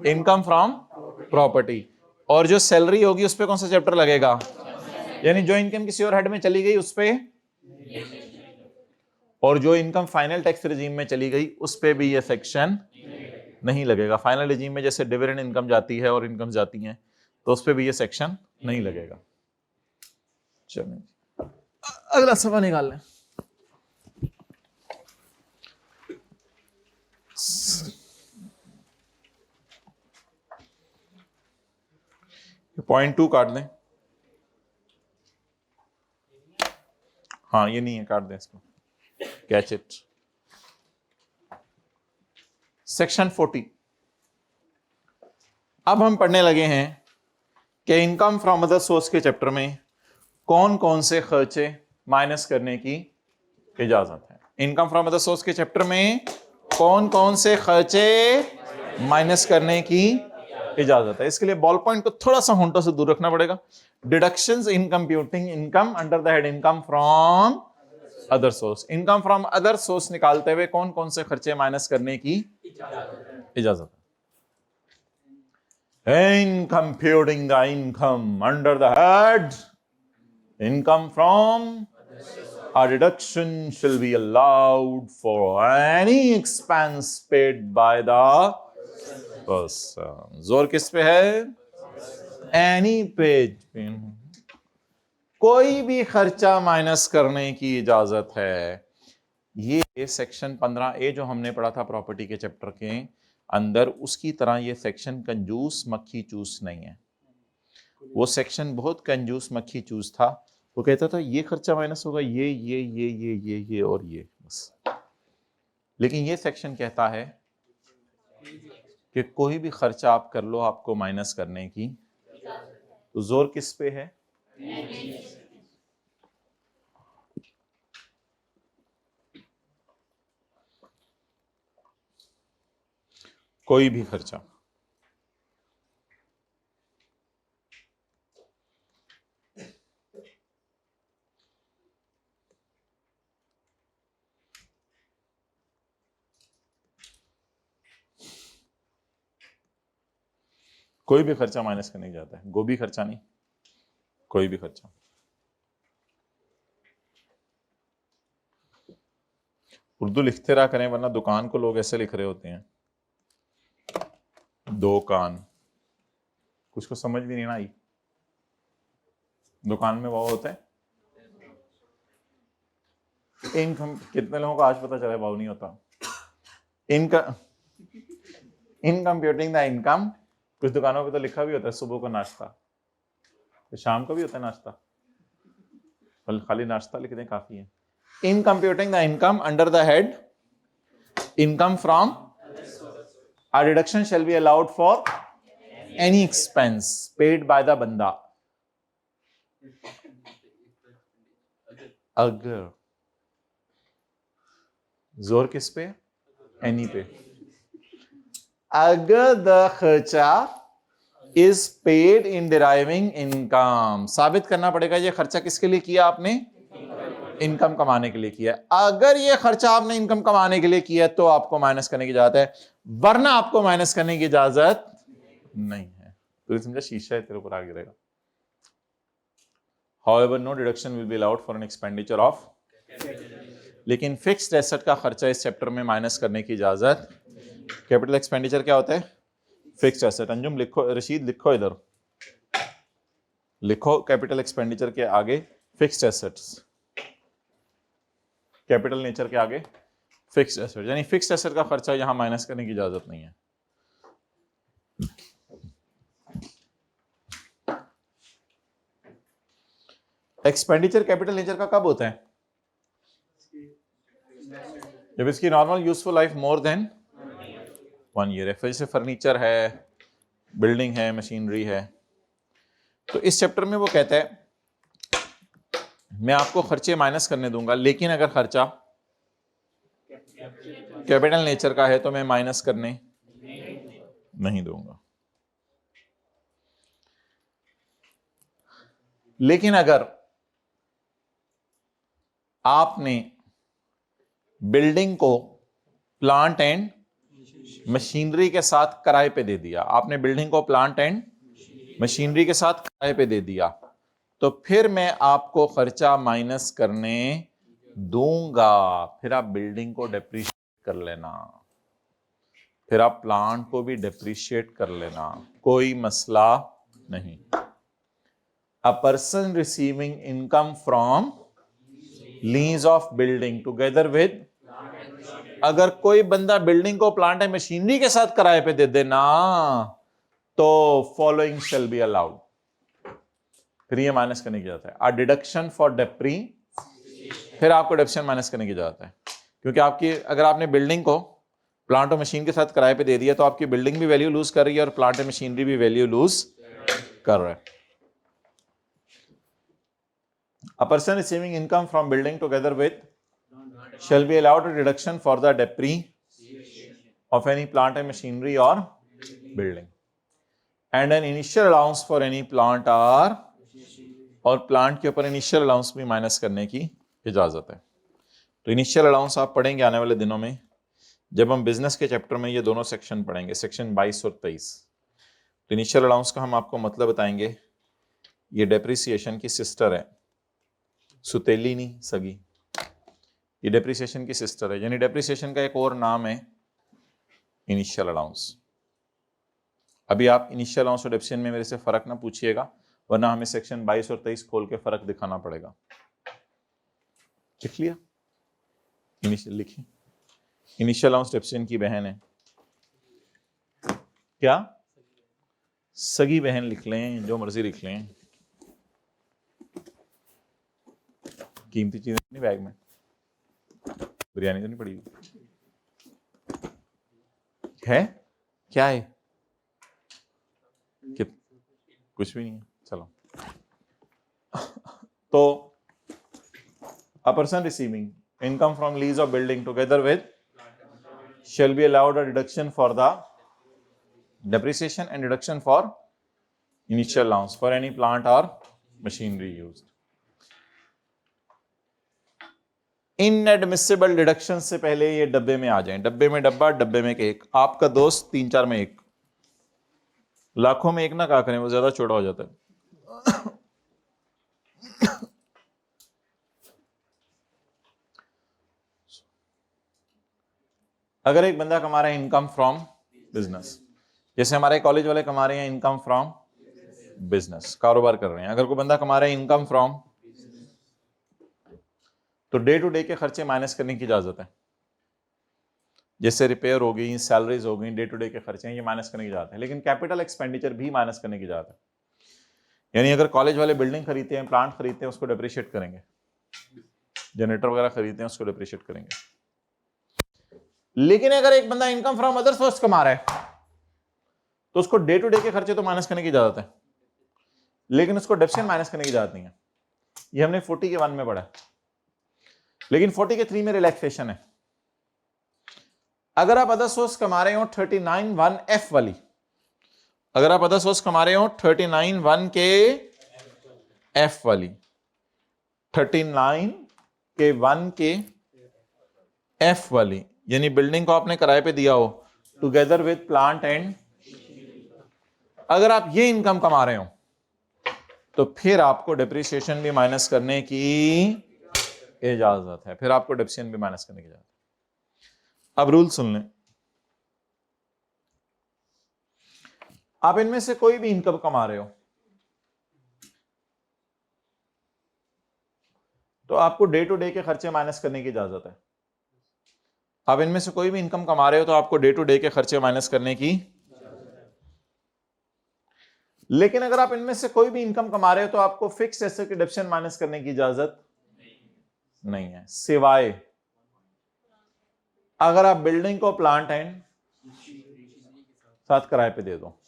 Income from property. और जो सैलरी होगी उस पे कौन सा चैप्टर लगेगा? यानी जो इनकम किसी और हेड में चली गई उस पे, और जो इनकम फाइनल टैक्स रिजीम में चली गई उस पे भी ये सेक्शन नहीं लगेगा। फाइनल रिजीम में जैसे डिविडेंड इनकम जाती है और इनकम जाती हैं तो उस पे भी ये सेक्शन नहीं लगेगा। चलो अगला सवाल निकाल लें। पॉइंट 2 काट दें। हाँ ये नहीं है, काट दें इसको, कैच इट। सेक्शन 40। अब हम पढ़ने लगे हैं कि इनकम फ्रॉम अदर सोर्स के चैप्टर में कौन कौन से खर्चे माइनस करने की इजाजत है। इनकम फ्रॉम अदर सोर्स के चैप्टर में कौन कौन से खर्चे माइनस करने की इजाजत है। इसके लिए बॉल पॉइंट को थोड़ा सा होंठों से दूर रखना पड़ेगा। Deductions in computing income under the head income from other source. Income from other source निकालते हुए कौन कौन से खर्चे माइनस करने की इजाजत है। In computing the income under the head income from, a deduction shall be allowed for any expense paid by the person। जोर किस पे है? any पेज पे। कोई भी खर्चा माइनस करने की इजाजत है। ये सेक्शन 15A जो हमने पढ़ा था प्रॉपर्टी के चैप्टर के अंदर, उसकी तरह ये सेक्शन कंजूस मक्खी चूस नहीं है। वो सेक्शन बहुत कंजूस मक्खी चूस था। वो कहता था ये खर्चा माइनस होगा, ये और ये बस। लेकिन ये सेक्शन कहता है कि कोई भी खर्चा आप कर लो आपको माइनस करने की। तो जोर किस पे है? कोई भी खर्चा। कोई भी खर्चा माइनस करने जाता है, गोभी खर्चा नहीं, कोई भी खर्चा। उर्दू लिखते रहा करें, वरना दुकान को लोग ऐसे लिख रहे होते हैं, दो कान। कुछ को समझ भी नहीं ना आई। दुकान में वाव होता है। इनकम, कितने लोगों को आज पता चला वाव नहीं होता। इन कंप्यूटिंग द इनकम, कुछ दुकानों पे तो लिखा भी होता है सुबह को नाश्ता, तो शाम को भी होता है नाश्ता, खाली नाश्ता लिख दें काफी है। In computing the income under the head income from a deduction shall be allowed for any expense paid by the banda अगर, जोर किस पे? एनी पे। अगर द खर्चा is paid in deriving income, साबित करना पड़ेगा ये खर्चा किसके लिए किया आपने? इनकम कमाने के लिए किया। अगर ये खर्चा आपने इनकम कमाने के लिए किया तो आपको माइनस करने की इजाजत है, वरना आपको माइनस करने की इजाजत नहीं है। तो समझा, शीशा है तेरे ऊपर आ गिरेगा। However, no deduction will be allowed for an expenditure of, लेकिन फिक्स्ड एसेट का खर्चा इस चैप्टर में माइनस करने की इजाजत। कैपिटल एक्सपेंडिचर क्या होता है? Fixed asset. अंजुम लिखो, रशीद लिखो, इधर लिखो, कैपिटल एक्सपेंडिचर के आगे फिक्स्ड एसेट्स, कैपिटल नेचर के आगे फिक्स्ड एसेट, यानी फिक्स्ड एसेट का खर्चा यहां माइनस करने की इजाजत नहीं है। एक्सपेंडिचर कैपिटल नेचर का कब होता है? जब इसकी normal useful life more than 1 year है। फिर जैसे फर्नीचर है, बिल्डिंग है, मशीनरी है। तो इस चैप्टर में वो कहता है मैं आपको खर्चे माइनस करने दूंगा, लेकिन अगर खर्चा कैपिटल नेचर का है तो मैं माइनस करने नहीं दूंगा। लेकिन अगर आपने बिल्डिंग को प्लांट एंड मशीनरी के साथ किराए पे दे दिया, आपने बिल्डिंग को प्लांट एंड मशीनरी के साथ किराए पे दे दिया, तो फिर मैं आपको खर्चा माइनस करने दूंगा। फिर आप बिल्डिंग को डेप्रिशिएट कर लेना, फिर आप प्लांट को भी डेप्रिशिएट कर लेना, कोई मसला नहीं। A person receiving income from lease of building together with, अगर कोई बंदा बिल्डिंग को प्लांट एंड मशीनरी के साथ किराए पे दे देना तो फॉलोइंग शैल बी अलाउड। फिर ये माइनस करने की जरूरत है। आ डिडक्शन फॉर डेप्री, फिर आपको डिडक्शन माइनस करने की जरूरत है, क्योंकि आपकी, अगर आपने बिल्डिंग को प्लांट और मशीन के साथ किराए पे दे दिया तो आपकी बिल्डिंग भी वैल्यू लूज कर रही है और प्लांट एंड मशीनरी भी वैल्यू लूज कर रहा है। A person receiving income from building together with shall be allowed a deduction for the depreciation of any plant and machinery or building, and an initial allowance for any plant or, और plant के ऊपर initial allowance भी minus करने की इजाजत है। तो initial allowance आप पढ़ेंगे आने वाले दिनों में, जब हम बिजनेस के चैप्टर में ये दोनों सेक्शन पढ़ेंगे, सेक्शन 22 और 23। तो इनिशियल अलाउंस का हम आपको मतलब बताएंगे। ये डेप्रिसिएशन की सिस्टर है, सुतेली नहीं सगी, ये डेप्रिसिएशन की सिस्टर है, यानी डेप्रिसिएशन का एक और नाम है इनिशियल अलाउंस। अभी आप इनिशियल अलाउंस और डेप्रिसिएशन में मेरे से फर्क ना पूछिएगा, वरना हमें सेक्शन 22 और 23 खोल के फर्क दिखाना पड़ेगा। लिख लिया? इनिशियल लिखी, इनिशियल अलाउंस डेप्रिसिएशन की बहन है क्या? सगी बहन लिख लें, जो मर्जी लिख लें, कीमती चीजें नहीं बैग में, बिरयानी तो नहीं पड़ी है? क्या है? कुछ भी नहीं है। चलो, तो a person receiving income from lease of building together with shall be allowed a deduction for the depreciation and deduction for initial allowance for any plant or machinery used. Inadmissible deduction से पहले ये डब्बे में आ जाएं। डब्बे में डब्बा, डब्बे में केक। आपका दोस्त 3-4 में एक, लाखों में एक ना कहा करें, वो ज्यादा छोटा हो जाता है। अगर एक बंदा कमा रहा है इनकम फ्रॉम बिजनेस, जैसे हमारे कॉलेज वाले कमा रहे हैं इनकम फ्रॉम बिजनेस, कारोबार कर रहे हैं। अगर कोई बंदा कमा रहा है इनकम फ्रॉम, तो डे टू डे के खर्चे माइनस करने की इजाजत है। जैसे रिपेयर हो गई, सैलरीज हो गई, डे टू डे के खर्चे हैं, ये माइनस करने की इजाजत है। लेकिन कैपिटल एक्सपेंडिचर भी माइनस करने की इजाजत है। यानी अगर कॉलेज वाले बिल्डिंग खरीदते हैं, प्लांट खरीदते हैं, उसको डेप्रिशिएट करेंगे। जनरेटर वगैरह खरीदते हैं, उसको डेप्रिशिएट करेंगे। लेकिन अगर एक बंदा इनकम फ्रॉम अदर सोर्स कमा रहा है, तो उसको डे टू डे के खर्चे तो माइनस करने की इजाजत है, लेकिन उसको डेप्रिसिएशन माइनस करने की इजाजत नहीं है। ये हमने 40 के 1 में पढ़ा है। लेकिन 40 के 3 में रिलैक्सेशन है। अगर आप अदर सोर्स कमा रहे हो 39(1)(f) वाली, अगर आप अदर सोर्स कमा रहे हो 39(1) के F वाली, 39 के 1 के F वाली, यानी बिल्डिंग को आपने किराए पे दिया हो टुगेदर विद प्लांट एंड, अगर आप ये इनकम कमा रहे हो तो फिर आपको डेप्रिसिएशन भी माइनस करने की इजाजत है। फिर आपको डेप्रिसिएशन भी माइनस करने की इजाजत है। अब रूल सुन लें। आप इनमें से कोई भी इनकम कमा रहे हो तो आपको डे टू डे के खर्चे माइनस करने की इजाजत है। आप इनमें से कोई भी इनकम कमा रहे हो तो आपको डे टू डे के खर्चे माइनस करने की, लेकिन अगर आप इनमें से कोई भी इनकम कमा रहे हो तो आपको फिक्स्ड एसेट की डेप्रिसिएशन माइनस करने की इजाजत नहीं है, सिवाय अगर आप बिल्डिंग को प्लांट एंड साथ किराए पे दे दो,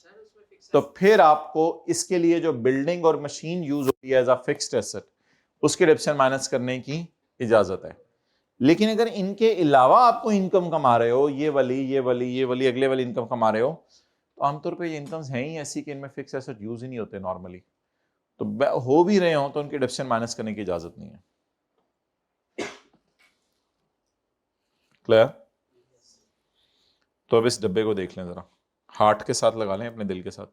तो फिर आपको इसके लिए जो बिल्डिंग और मशीन यूज होती है एज अ फिक्स्ड एसेट, उसकी डेप्रिसिएशन माइनस करने की इजाजत है। लेकिन अगर इनके अलावा आपको इनकम कमा रहे हो, ये वाली अगले वाली इनकम कमा रहे हो, तो आमतौर पे ये इनकम्स हैं ही ऐसी कि इनमें फिक्स एसेट यूज ही नहीं होते नॉर्मली, तो हो भी रहे हो तो उनकी डेप्रिसिएशन माइनस करने की इजाजत नहीं है। क्लियर? तो अब इस डब्बे को देख लें जरा, हार्ट के साथ लगा लें, अपने दिल के साथ।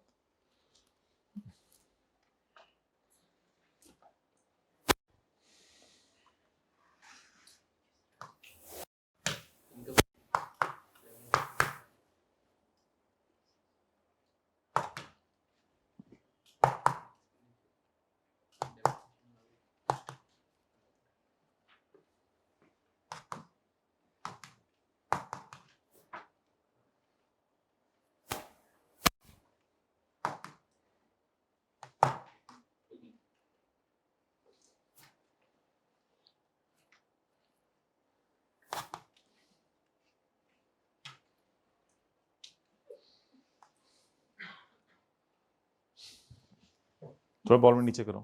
थोड़ा बॉल में नीचे करो।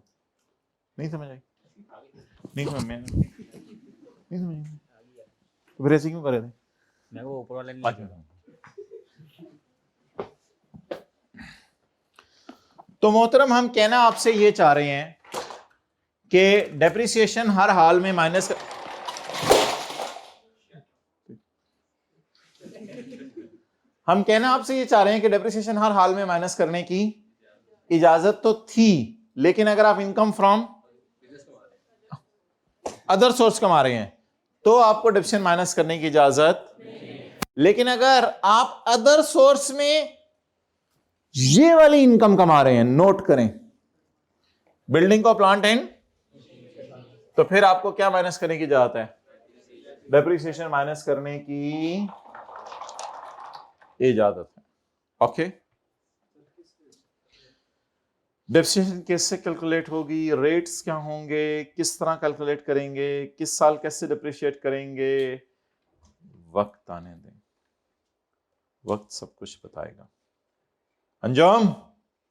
नहीं समझ आई? नहीं समझ में, नहीं समझ, तो फिर ऐसे क्यों कर रहे थे? मैं वो ऊपर वाले तो मोहतरम, हम कहना आपसे ये चाह रहे हैं कि डेप्रिसिएशन हर हाल में माइनस, हम कहना आपसे ये चाह रहे हैं कि डेप्रिसिएशन हर हाल में माइनस करने की इजाजत तो थी, लेकिन अगर आप इनकम फ्रॉम अदर सोर्स कमा रहे हैं तो आपको डेप्रिसिएशन माइनस करने की इजाजत, लेकिन अगर आप अदर सोर्स में ये वाली इनकम कमा रहे हैं, नोट करें, बिल्डिंग को प्लांट एंड, तो फिर आपको क्या माइनस करने की जरूरत है? डेप्रिसिएशन माइनस करने की इजाजत है। ओके, डेप्रिसिएशन कैसे कैलकुलेट होगी, रेट्स क्या होंगे, किस तरह कैलकुलेट करेंगे, किस साल कैसे डेप्रिशिएट करेंगे, वक्त आने दें, वक्त सब कुछ बताएगा। अंजुम,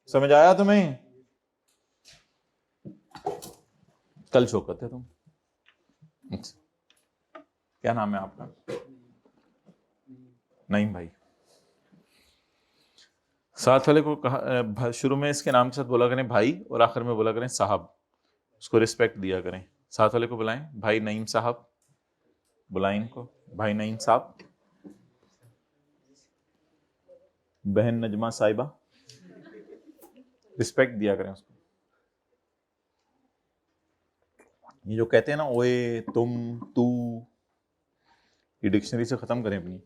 समझ आया तुम्हें? कल शो करते तुम। क्या नाम है आपका? नईम भाई। साथ वाले को कहा, शुरू में इसके नाम के साथ बोला करें भाई और आखिर में बोला करें साहब, उसको रिस्पेक्ट दिया करें। साथ वाले को बुलाएं, भाई नईम साहब, बुलाएं इनको, भाई नईम साहब। बहन नजमा साहिबा, रिस्पेक्ट दिया करें उसको। ये जो कहते हैं ना ओए तुम तू, ये डिक्शनरी से खत्म करें अपनी।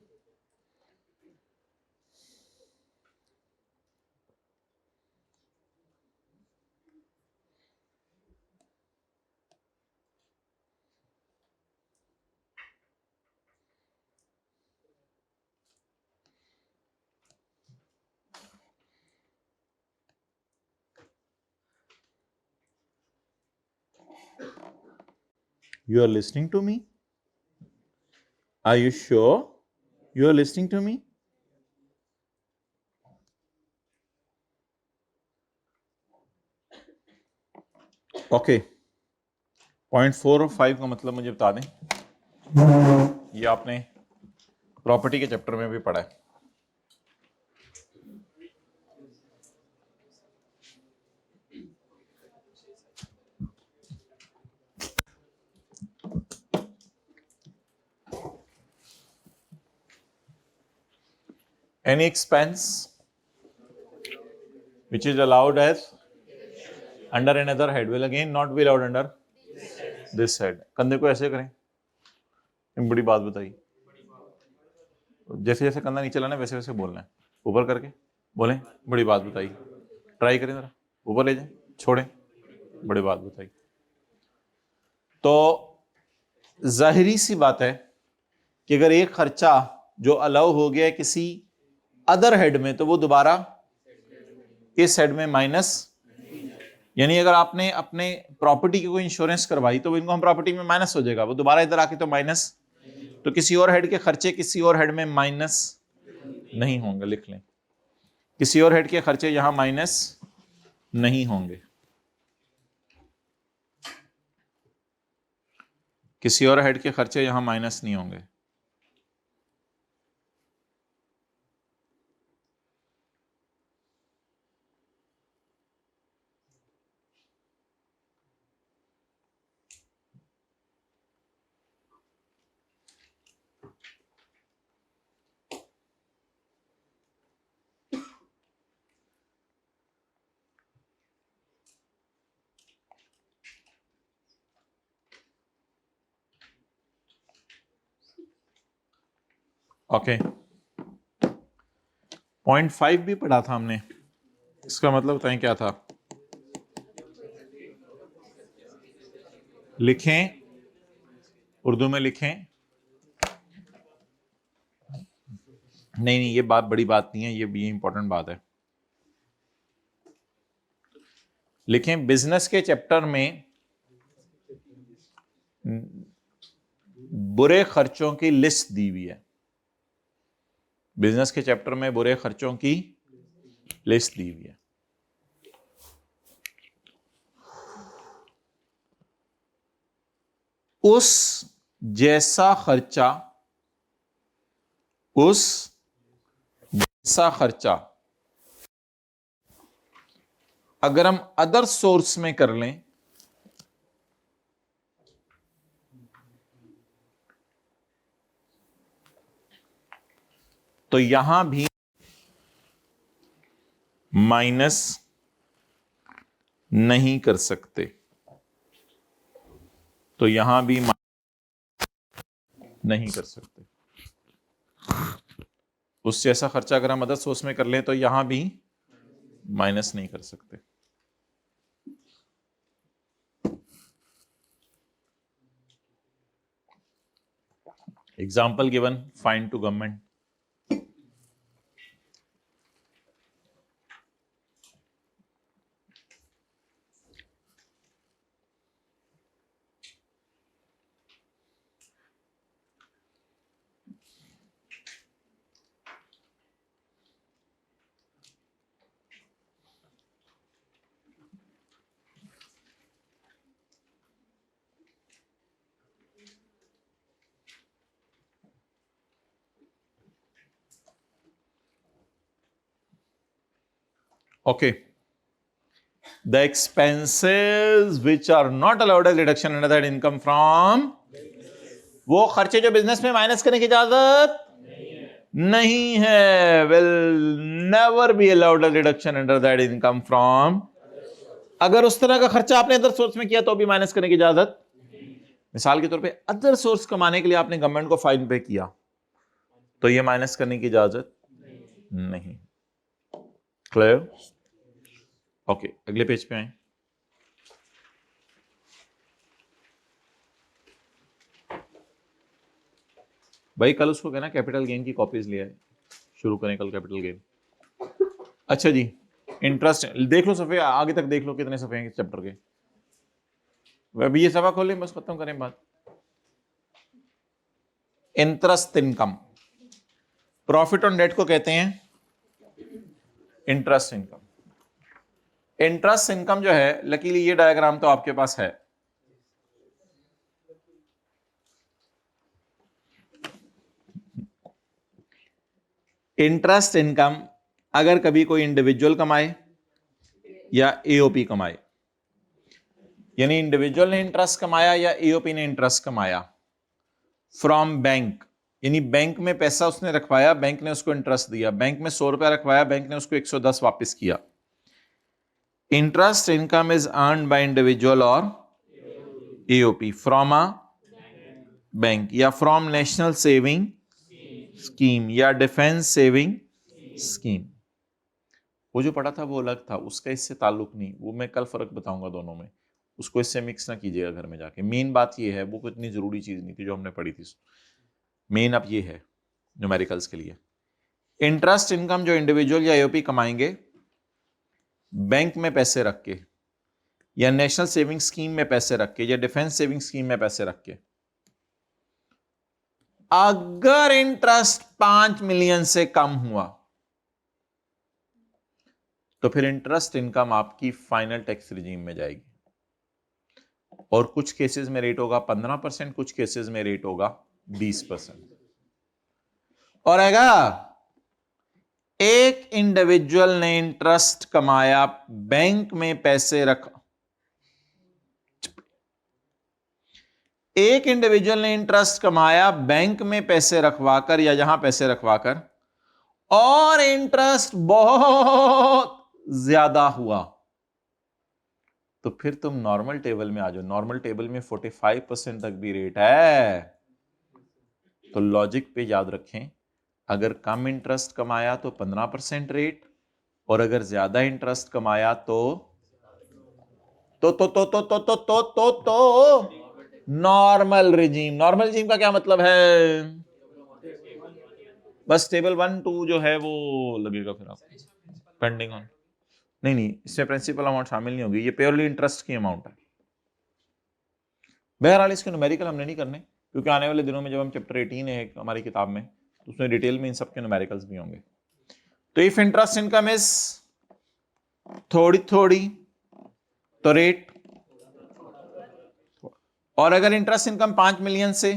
You are listening to me? Are you sure you are listening to me? Okay, 0.4 और 5 का मतलब मुझे बता दें। ये आपने प्रॉपर्टी के चैप्टर में भी पढ़ा है। Any expense which is allowed as under another head will again not be allowed under this head। कंधे को ऐसे करें, एक बड़ी बात बताई, जैसे जैसे कंधा नीचे लाना है वैसे वैसे बोलना है, ऊपर करके बोलें बड़ी बात बताई, ट्राई करें जरा, ऊपर ले जाएं, छोड़ें, बड़ी बात बताई। तो जाहिरी सी बात है कि अगर एक खर्चा जो अलाउ हो गया है किसी अदर हेड में, तो वो दोबारा इस हेड में माइनस, यानी अगर आपने अपने प्रॉपर्टी की कोई इंश्योरेंस करवाई तो वो इनकम प्रॉपर्टी में माइनस हो जाएगा, वो दोबारा इधर आके तो माइनस, तो किसी और हेड के खर्चे किसी और हेड में माइनस नहीं होंगे। लिख लें, किसी और हेड के खर्चे यहां माइनस नहीं होंगे, किसी और हेड के खर्चे यहां माइनस नहीं होंगे। ओके, 0.5 भी पढ़ा था हमने, इसका मतलब बताएं क्या था? लिखें, उर्दू में लिखें। नहीं, ये बात बड़ी बात नहीं है, ये इंपॉर्टेंट बात है। लिखें, बिजनेस के चैप्टर में बुरे खर्चों की लिस्ट दी हुई है, बिजनेस के चैप्टर में बुरे खर्चों की लिस्ट दी हुई है। उस जैसा खर्चा अगर हम अदर सोर्स में कर लें तो यहां भी माइनस नहीं कर सकते, तो यहां भी नहीं कर सकते। उस जैसा खर्चा अगर हम अदर सोर्स में कर लें तो यहां भी माइनस नहीं कर सकते। Example given, fine to government. Okay. The expenses which are not allowed as deduction under that income from, वो खर्चे जो बिजनेस में माइनस करने की इजाजत नहीं है, will never be allowed as deduction under that income from. अगर उस तरह का खर्चा आपने अदर सोर्स में किया तो भी माइनस करने की इजाजत। मिसाल के तौर पे अदर सोर्स कमाने के लिए आपने गवर्नमेंट को फाइन पे किया तो ये माइनस करने की इजाजत नहीं। क्लियर? ओके, अगले पेज पे आए। भाई कल उसको कहना कैपिटल गेन की कॉपीज ले आए, शुरू करें कल कैपिटल गेन। अच्छा जी, इंटरेस्ट देख लो, सफे आगे तक देख लो कितने सफे हैं इस चैप्टर के। अभी ये सफा खोलें, बस खत्म करें बात। Interest income, profit on debt को कहते हैं इंटरेस्ट इनकम। इंटरेस्ट इनकम जो है, लकीली ये डायग्राम तो आपके पास है। इंटरेस्ट इनकम अगर कभी कोई इंडिविजुअल कमाए या एओपी कमाए, यानी इंडिविजुअल ने इंटरेस्ट कमाया या एओपी ने इंटरेस्ट कमाया फ्रॉम बैंक, यानी बैंक में पैसा उसने रखवाया, बैंक ने उसको इंटरेस्ट दिया, बैंक में 100 रुपया रखवाया, बैंक ने उसको 110 वापस किया। Interest income is earned by individual और एओपी फ्रॉम अ बैंक या फ्रॉम नेशनल सेविंग स्कीम या डिफेंस सेविंग स्कीम। वो जो पढ़ा था वो अलग था, उसका इससे ताल्लुक नहीं, वो मैं कल फर्क बताऊंगा दोनों में, उसको इससे मिक्स ना कीजिएगा घर में जाके। मेन बात ये है, वो कोई इतनी जरूरी चीज नहीं थी जो हमने पढ़ी थी, मेन अब ये है न्यूमेरिकल्स के लिए। इंटरेस्ट इनकम जो इंडिविजुअल या एओपी कमाएंगे बैंक में पैसे रख के या नेशनल सेविंग स्कीम में पैसे रख के या डिफेंस सेविंग स्कीम में पैसे रख के, अगर इंटरेस्ट 5 मिलियन से कम हुआ तो फिर इंटरेस्ट इनकम आपकी फाइनल टैक्स रिजीम में जाएगी, और कुछ केसेस में रेट होगा 15%, कुछ केसेस में रेट होगा 20%। और अगर एक इंडिविजुअल ने इंटरेस्ट कमाया, बैंक में पैसे रखा, एक इंडिविजुअल ने इंटरेस्ट कमाया बैंक में पैसे रखवाकर या यहां पैसे रखवाकर, और इंटरेस्ट बहुत ज्यादा हुआ, तो फिर तुम नॉर्मल टेबल में आ जाओ। नॉर्मल टेबल में 45% तक भी रेट है। तो लॉजिक पे याद रखें, अगर कम इंटरेस्ट कमाया तो 15% रेट, और अगर ज्यादा इंटरेस्ट कमाया तो नॉर्मल रिजीम। नॉर्मल रिजीम का क्या मतलब है? बस टेबल 1 2 जो है वो लगेगा फिर आपको पेंडिंग ऑन। नहीं, इसमें प्रिंसिपल अमाउंट शामिल नहीं होगी, ये प्योरली इंटरेस्ट की अमाउंट है। बहरहाल इसके न्यूमेरिकल हमने नहीं करने, क्योंकि आने वाले दिनों में जब हम चैप्टर 18 है हमारी किताब में, तो उसमें डिटेल में इन सब के न्यूमेरिकल्स भी होंगे। तो इफ इंटरेस्ट इनकम इज थोड़ी थोड़ी तो रेट, और अगर इंटरेस्ट इनकम 5 मिलियन से,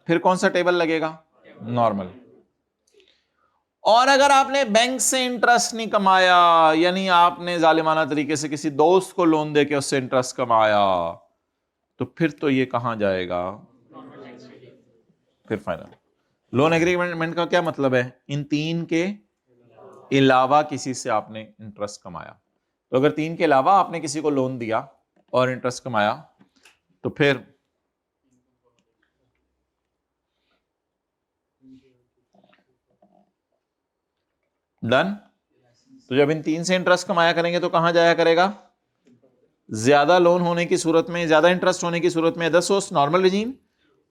फिर कौन सा टेबल लगेगा? नॉर्मल। और अगर आपने बैंक से इंटरेस्ट नहीं कमाया, यानी आपने जालिमाना तरीके से किसी दोस्त को लोन देके उससे इंटरेस्ट कमाया, तो फिर तो ये कहां जाएगा? फिर फाइनल। लोन एग्रीमेंट का क्या मतलब है? इन 3 के अलावा किसी से आपने इंटरेस्ट कमाया। तो अगर 3 के अलावा आपने किसी को लोन दिया और इंटरेस्ट कमाया, तो फिर डन। तो जब इन 3 से इंटरेस्ट कमाया करेंगे तो कहां जाया करेगा? ज्यादा लोन होने की सूरत में, ज्यादा इंटरेस्ट होने की सूरत में अदर सोर्स नॉर्मल रिजीम,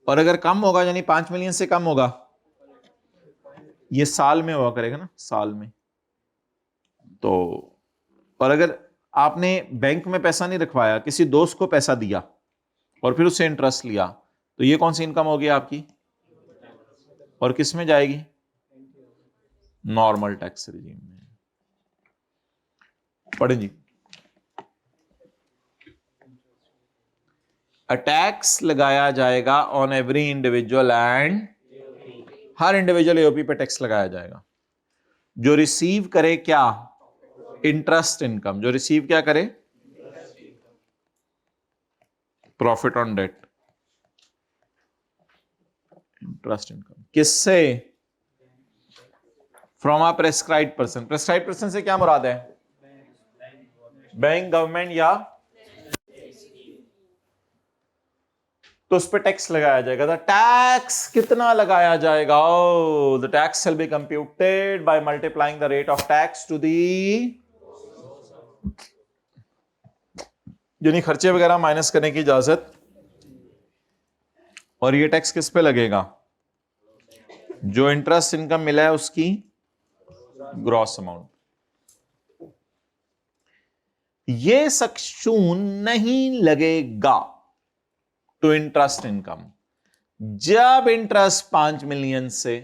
और अगर कम होगा यानी 5 मिलियन से कम होगा, ये साल में हुआ करेगा ना, साल में। तो और अगर आपने बैंक में पैसा नहीं रखवाया, किसी दोस्त को पैसा दिया और फिर उससे इंटरेस्ट लिया, तो ये कौन सी इनकम होगी आपकी, और किस में जाएगी, नॉर्मल टैक्स रिजीम में। पढ़े जी। अ टैक्स लगाया जाएगा on every individual and, her individual AOP पे टैक्स लगाया जाएगा जो रिसीव करे क्या, इंटरेस्ट इनकम, जो रिसीव क्या करे, profit on debt, interest income. किससे, from a prescribed person. Prescribed person से क्या मुराद है, बैंक, गवर्नमेंट या, तो उस पर टैक्स लगाया जाएगा। द टैक्स कितना लगाया जाएगा, the tax shall be computed by multiplying the rate of tax to the, यानी खर्चे वगैरह माइनस करने की इजाजत। और ये टैक्स किस पे लगेगा, जो इंटरेस्ट इनकम मिला है उसकी ग्रॉस अमाउंट। ये सेक्शन नहीं लगेगा टू इंटरेस्ट इनकम जब इंटरेस्ट 5 मिलियन से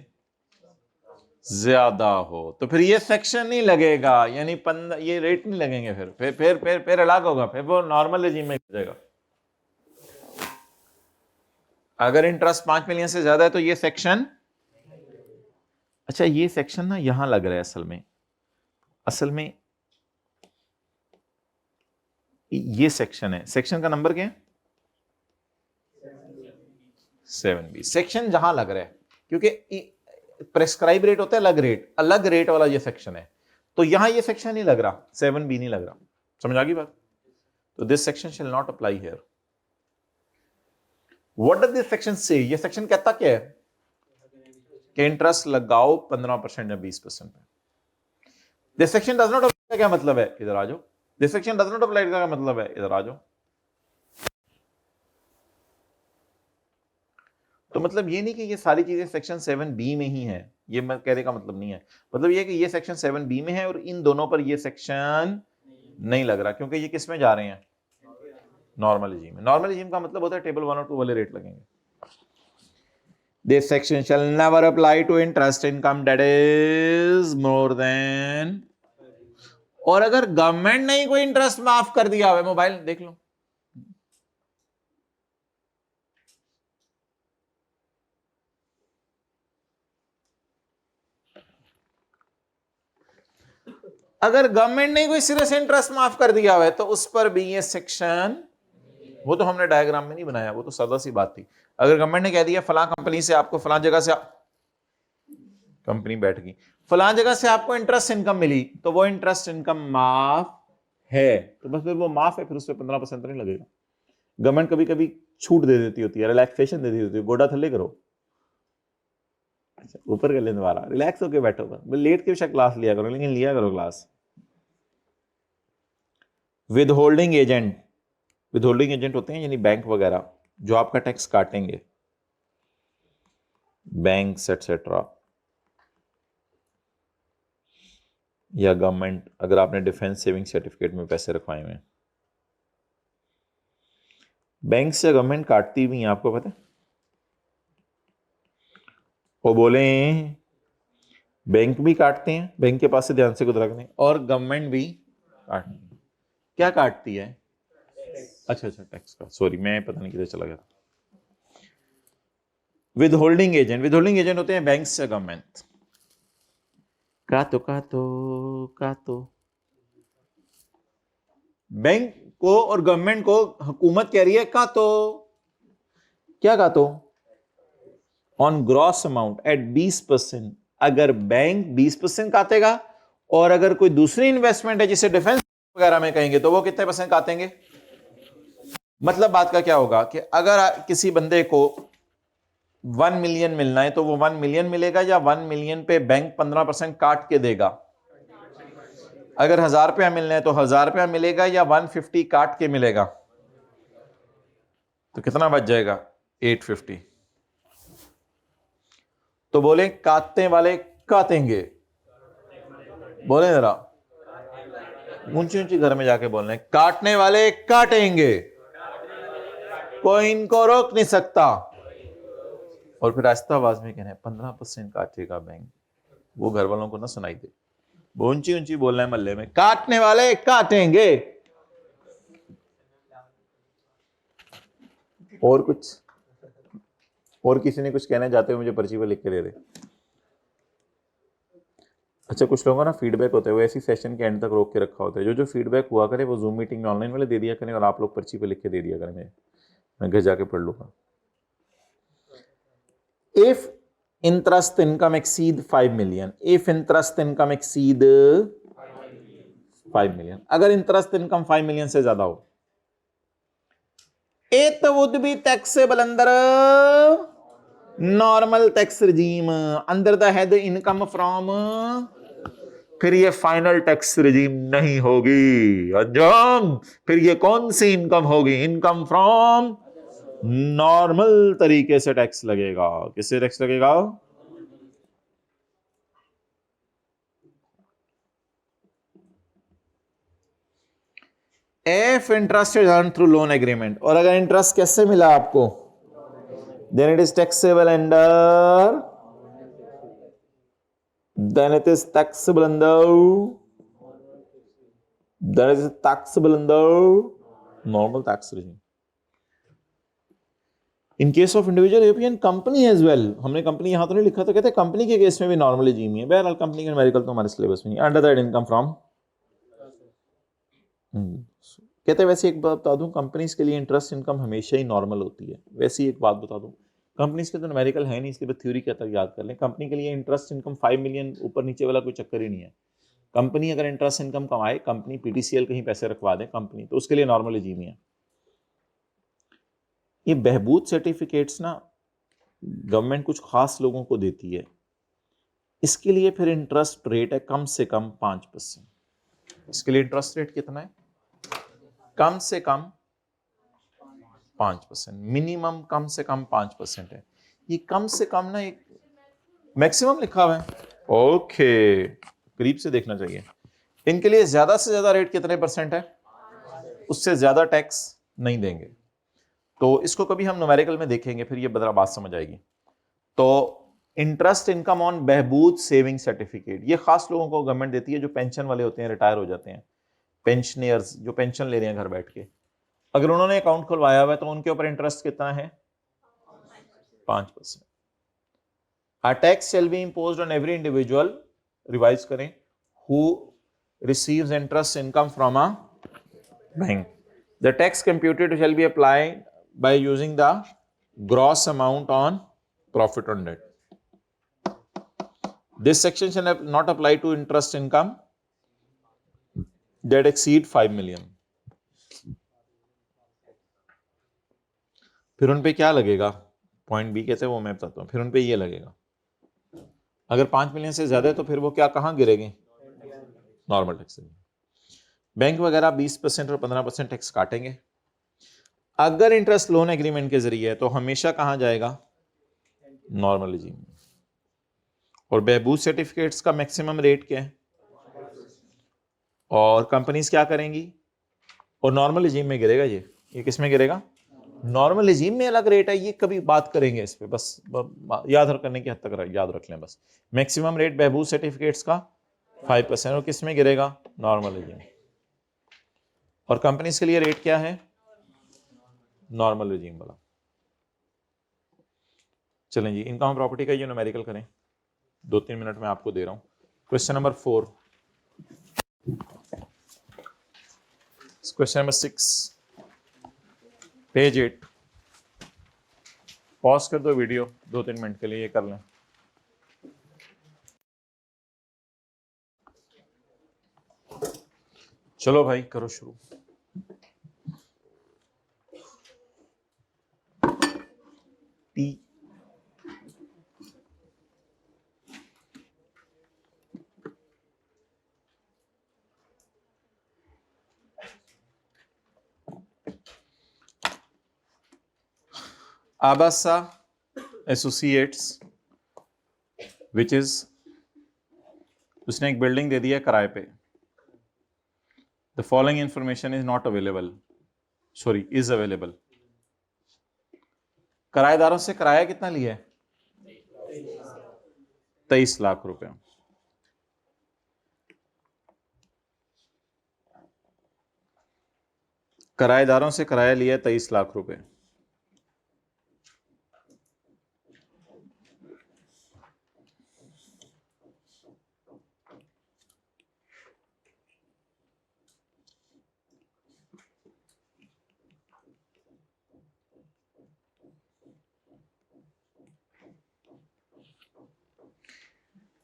ज्यादा हो, तो फिर ये सेक्शन नहीं लगेगा, यानी 15 ये रेट नहीं लगेंगे, फिर अलग होगा, फिर वो नॉर्मल रेजिम में हो जाएगा। अगर इंटरेस्ट 5 मिलियन से ज्यादा है तो ये सेक्शन, अच्छा ये सेक्शन ना यहां लग रहा है, असल में ये सेक्शन है, सेक्शन का नंबर क्या है, 7B। सेक्शन जहां लग रहा है, क्योंकि प्रेस्क्राइब रेट होता है अलग रेट वाला ये सेक्शन है, तो यहां ये सेक्शन नहीं लग रहा, 7B नहीं लग रहा। समझ आ गई बात। तो this section shall not apply here. What does this section से, ये सेक्शन कहता क्या है कि इंटरेस्ट लगाओ 15% या 20% पे। This section does not apply का क्या मतलब है, इधर आ जाओ। This section does not apply का क्या मतलब है, इधर आ जाओ। तो मतलब ये नहीं कि ये सारी चीजें सेक्शन 7B में ही है, ये मैं कहने का मतलब नहीं है। मतलब ये कि ये सेक्शन 7B में है और इन दोनों पर ये सेक्शन नहीं लग रहा, क्योंकि ये किस में जा रहे हैं, नॉर्मल रेजिम में। नॉर्मल रेजिम का मतलब होता है टेबल 1 और 2 वाले रेट लगेंगे। This section shall never apply to interest income that is more than, और अगर गवर्नमेंट ने कोई इंटरेस्ट माफ कर दिया है, मोबाइल देख लो, अगर गवर्नमेंट ने कोई सिरे से इंटरेस्ट माफ कर दिया है तो उस पर भी ये सेक्शन, वो तो हमने डायग्राम में नहीं बनाया, वो तो सादा सी बात थी। अगर गवर्नमेंट ने कह दिया फलां कंपनी से आपको फलां जगह से, कंपनी बैठ गई, फलां जगह से आपको इंटरेस्ट इनकम मिली, तो वो इंटरेस्ट इनकम माफ है, तो बस फिर वो माफ है, फिर उस पर 15% तो नहीं लगेगा। गवर्नमेंट कभी कभी छूट दे देती होती है, रिलैक्सेशन दे देती होती है, गोडा थल्ले करो, अच्छा ऊपर कर लेने वाला, रिलैक्स होकर बैठो, बस लेट के बेशक क्लास लिया करो, लेकिन लिया करो क्लास। विद होल्डिंग एजेंट होते हैं यानी बैंक वगैरह जो आपका टैक्स काटेंगे, बैंक्स एटसेट्रा, या गवर्नमेंट, अगर आपने डिफेंस सेविंग सर्टिफिकेट में पैसे रखवाए हुए हैं, बैंक से गवर्नमेंट काटती भी है, आपको पता है। वो बोले बैंक भी काटते हैं, बैंक के पास से ध्यान से गुजरा करें, और गवर्नमेंट भी काटती है। क्या काटती है, अच्छा टैक्स का, सॉरी मैं पता नहीं किधर चला गया। विद होल्डिंग एजेंट होते हैं बैंक से गवर्नमेंट, कातो बैंक को और गवर्नमेंट को हुकूमत कह रही है कातो, क्या कातो, ऑन ग्रॉस अमाउंट एट 20%। अगर बैंक 20% काटेगा, और अगर कोई दूसरी इन्वेस्टमेंट है जिसे डिफेंस वगैरह में कहेंगे, तो वो कितने % काटेंगे। मतलब बात का क्या होगा कि अगर किसी बंदे को 1 मिलियन मिलना है तो वो 1 मिलियन मिलेगा, या 1 मिलियन पे बैंक 15% काट के देगा। अगर 1000 रुपया मिलना है तो 1000 रुपया मिलेगा, या 150 काट के मिलेगा, तो कितना बच जाएगा, 850। तो बोले काटने वाले काटेंगे, बोले जरा ऊंची ऊंची घर में जाके बोलना है, काटने वाले काटेंगे, कोई इनको रोक नहीं सकता। और फिर आहिस्ता आवाज में कहना है 15% काटेगा बैंक, वो घर वालों को ना सुनाई दे, वो ऊंची ऊंची बोलना है मल्ले में, काटने वाले काटेंगे। और कुछ, और किसी ने कुछ कहना जाते हुए मुझे पर्ची पर लिख के दे दे। अच्छा, कुछ लोगों का ना फीडबैक होता है, वो ऐसी सेशन के एंड तक रोक के रखा होता है, जो फीडबैक हुआ करे वो जूम मीटिंग में ऑनलाइन वाले दे दिया करें और आप लोग पर्ची पे लिख के दे दिया करें, मैं घर जाके पढ़ लूंगा। If interest income exceed 5 million, if interest income exceed 5 million, अगर इंटरेस्ट इनकम 5 मिलियन से ज्यादा हो, it would be taxable under normal tax regime, under the head income from, फिर ये फाइनल टैक्स रिजीम नहीं होगी अंजाम, फिर ये कौन सी इनकम होगी, इनकम फ्रॉम नॉर्मल तरीके से टैक्स लगेगा। किससे टैक्स लगेगा? If interest is earn through loan agreement, और अगर इंटरेस्ट कैसे मिला आपको, then it is taxable under, then it is taxable under, then it is taxable under normal tax regime. In case of individual European company as well, हमने company यहां तो नहीं लिखा, तो कहते हैं कंपनी के केस में भी नॉर्मल रिजीम ही है। बहरहाल कंपनी का न्यूमेरिकल तो हमारे सिलेबस में नहीं। अंडर दैट इनकम फ्रॉम, कहते हैं वैसे एक बात बता दूं, कंपनीज के लिए इंटरेस्ट इनकम हमेशा ही नॉर्मल होती है। वैसे ही एक बात बता दूं, कंपनीज के तो न्यूमेरिकल है नहीं, इसलिए थ्योरी के तक याद कर लें। कंपनी के लिए इंटरेस्ट इनकम 5 मिलियन ऊपर नीचे वाला कोई चक्कर ही नहीं है। कंपनी अगर इंटरेस्ट इनकम कमाए, कंपनी पीटीसीएल कहीं पैसे रखवा दे कंपनी, तो उसके लिए नॉर्मल रिजीम ही है। ये बहबूद सर्टिफिकेट्स ना गवर्नमेंट कुछ खास लोगों को देती है, इसके लिए फिर इंटरेस्ट रेट है कम से कम 5%। इसके लिए इंटरेस्ट रेट कितना है? कम से कम 5%, मिनिमम कम से कम 5% है। ये कम से कम ना एक मैक्सिमम लिखा हुआ है, ओके, करीब से देखना चाहिए। इनके लिए ज्यादा से ज्यादा रेट कितने परसेंट है? उससे ज्यादा टैक्स नहीं देंगे। तो इसको कभी हम न्यूमेरिकल में देखेंगे, फिर ये बदला बात समझ आएगी। तो interest income on Behbood saving certificate, ये खास लोगों को गवर्नमेंट देती है, जो पेंशन वाले होते हैं, रिटायर हो जाते हैं, पेंशनर्स जो पेंशन ले रहे हैं घर बैठ के, अगर उन्होंने अकाउंट खुलवाया हुआ है तो उनके ऊपर इंटरेस्ट कितना है? 5%। A tax shall be imposed on every individual, revise करें, who receives interest income from a bank. The tax computed shall be applied by using the gross amount on profit on debt. This section shall not apply to interest income that exceed 5 million. फिर उन पे क्या लगेगा? Point B कहते हैं, वो मैं बताता हूं। फिर उन पे ये लगेगा, अगर 5 मिलियन से ज्यादा है तो फिर वो क्या, कहां गिरेगी? Normal tax. बैंक वगैरह 20% और 15% टैक्स काटेंगे। अगर इंटरेस्ट लोन एग्रीमेंट के जरिए है तो हमेशा कहां जाएगा? नॉर्मल रिजीम में। और बहबूद सर्टिफिकेट्स का मैक्सिमम रेट क्या है? और कंपनीज क्या करेंगी? और नॉर्मल रिजीम में गिरेगा ये किस में गिरेगा? नॉर्मल रिजीम में अलग रेट है, ये कभी बात करेंगे इस पे, बस याद करने की हद तक याद रख लें बस। मैक्सिमम रेट बहबूद सर्टिफिकेट्स का 5%, और किस में गिरेगा? Normal regime. और कंपनीज के लिए रेट क्या है? नॉर्मल रिजीम वाला। चलें जी, इनकम प्रॉपर्टी का ये न्यूमेरिकल करें, 2-3 मिनट में आपको दे रहा हूं। Question number 4, question number 6, page 8। Pause कर दो वीडियो 2-3 मिनट के लिए, ये कर लें। चलो भाई करो शुरू। T Abasa associates which is, उसने एक बिल्डिंग दे दी है किराए पे, the following information is not available, sorry is available. किराएदारों से किराया कितना लिया है? 23 लाख रुपए। किराएदारों से किराया लिया है 23 लाख रुपए।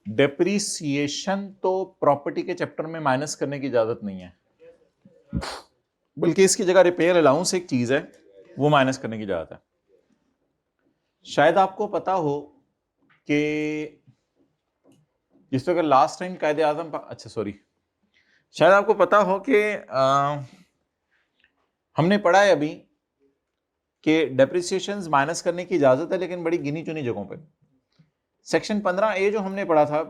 डेप्रीसिएशन तो प्रॉपर्टी के चैप्टर में माइनस करने की इजाजत नहीं है, बल्कि इसकी जगह रिपेयर अलाउंस एक चीज है, वो माइनस करने की इजाजत है। शायद आपको पता हो कि जिस वक्त लास्ट टाइम कायदे आजम, अच्छा सॉरी, शायद आपको पता हो कि हमने पढ़ा है अभी कि डेप्रिसिएशन माइनस करने की इजाजत है, लेकिन बड़ी गिनी चुनी जगहों पे। सेक्शन 15A जो हमने पढ़ा था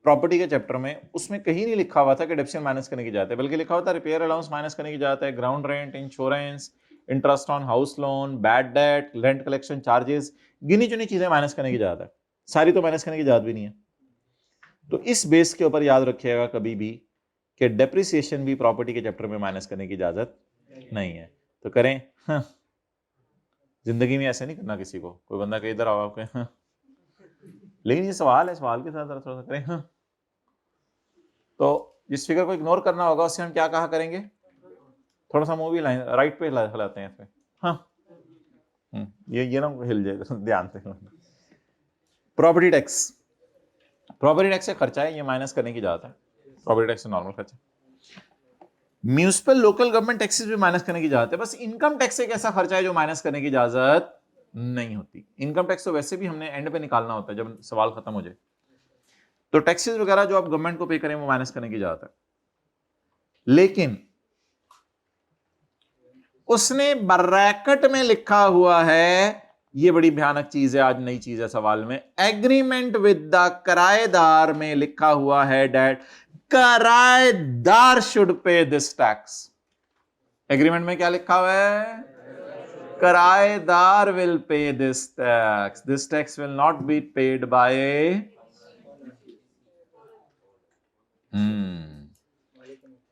प्रॉपर्टी के चैप्टर में, उसमें कहीं नहीं लिखा हुआ था कि डेप्रिसिएशन माइनस करने की इजाजत है, बल्कि लिखा हुआ था रिपेयर अलाउंस माइनस करने की इजाजत है, ground rent, insurance, interest on house loan, bad debt, rent collection charges, गिनी चुनी चीजें माइनस करने की इजाजत है। सारी तो माइनस करने की इजाजत भी नहीं है। तो इस बेस के ऊपर याद रखिएगा कभी भी कि डेप्रिसिएशन भी प्रॉपर्टी के चैप्टर में माइनस करने की इजाजत नहीं है। तो करें हाँ। जिंदगी में ऐसे नहीं करना किसी को, कोई बंदा कहीं इधर आओ हाँ। लेकिन ये सवाल है, सवाल के साथ थोड़ा सा करें हाँ। तो जिस फिगर को इग्नोर करना होगा उससे हम क्या कहा करेंगे, थोड़ा सा मूवी लाइन राइट पे हिलाते हैं इसमें हाँ। ये ना हिल जाए ध्यान से। प्रॉपर्टी टैक्स, प्रॉपर्टी टैक्स से खर्चा है, ये माइनस करने की इजाजत है। प्रॉपर्टी टैक्स से नॉर्मल खर्चा। म्यूनिसिपल लोकल गवर्नमेंट टैक्सेस भी माइनस करने की इजाजत है, बस इनकम टैक्स एक ऐसा खर्चा है जो माइनस करने की इजाजत नहीं होती। इनकम टैक्स तो वैसे भी हमने एंड पे निकालना होता है जब सवाल खत्म हो जाए। तो टैक्सेस वगैरह जो आप गवर्नमेंट को पे करें वो माइनस करने की इजाजत है। लेकिन उसने ब्रैकेट में लिखा हुआ है, ये बड़ी भयानक चीज है, आज नई चीज है सवाल में, एग्रीमेंट विद द किराएदार में लिखा हुआ है डेट किराएदार should pay this tax. Agreement में क्या लिखा हुआ है? किराएदार will pay this tax, this tax will not be paid by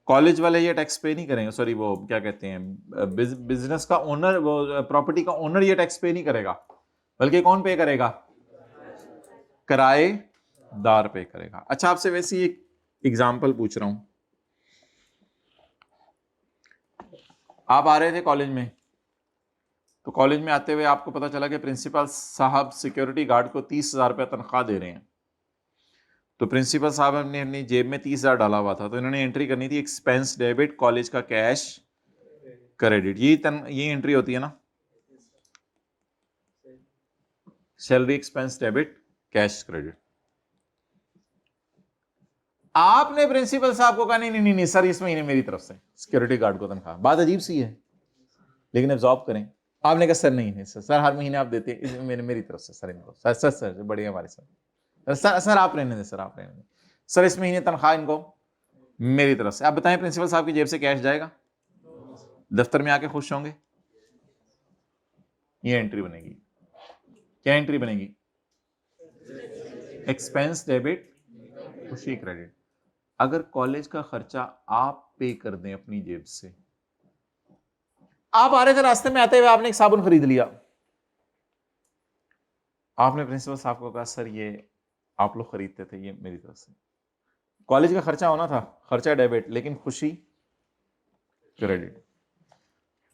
college वाले ये टैक्स पे नहीं करेंगे, सॉरी वो क्या कहते हैं बिजनेस का ओनर, वो प्रॉपर्टी का ओनर ये टैक्स पे नहीं करेगा, बल्कि कौन पे करेगा? किराएदार पे करेगा। अच्छा आपसे वैसे ही एक एग्जांपल पूछ रहा हूं, आप आ रहे थे कॉलेज में, तो कॉलेज में आते हुए आपको पता चला कि प्रिंसिपल साहब सिक्योरिटी गार्ड को 30,000 रुपया तनख्वाह दे रहे हैं। तो प्रिंसिपल साहब ने अपनी जेब में 30,000 डाला हुआ था, तो इन्होंने एंट्री करनी थी एक्सपेंस डेबिट, कॉलेज का कैश क्रेडिट। ये एंट्री होती है ना, salary expense debit cash credit. आपने प्रिंसिपल साहब को कहा नहीं नहीं नहीं सर, इस महीने मेरी तरफ से सिक्योरिटी गार्ड को तनख्वाह। बात अजीब सी है, लेकिन एब्जॉर्ब करें। आपने कहा सर नहीं नहीं सर हर महीने आप देते हैं, मेरी तरफ से सर इनको सर सर सर बढ़िया हमारे सर सर आप रहने दें, सर आप रहने दें, सर इस महीने तनख्वाह इनको मेरी तरफ से। आप बताएं प्रिंसिपल साहब की जेब से कैश जाएगा? दफ्तर में आके खुश होंगे? ये एंट्री बनेगी, क्या एंट्री बनेगी? एक्सपेंस डेबिट, खुशी क्रेडिट। अगर कॉलेज का खर्चा आप पे कर दें अपनी जेब से, आप आ रहे थे रास्ते में आते हुए आपने एक साबुन खरीद लिया, आपने प्रिंसिपल साहब को कहा सर ये आप लोग खरीदते थे, ये मेरी तरफ से। कॉलेज का खर्चा होना था, खर्चा डेबिट, लेकिन खुशी क्रेडिट।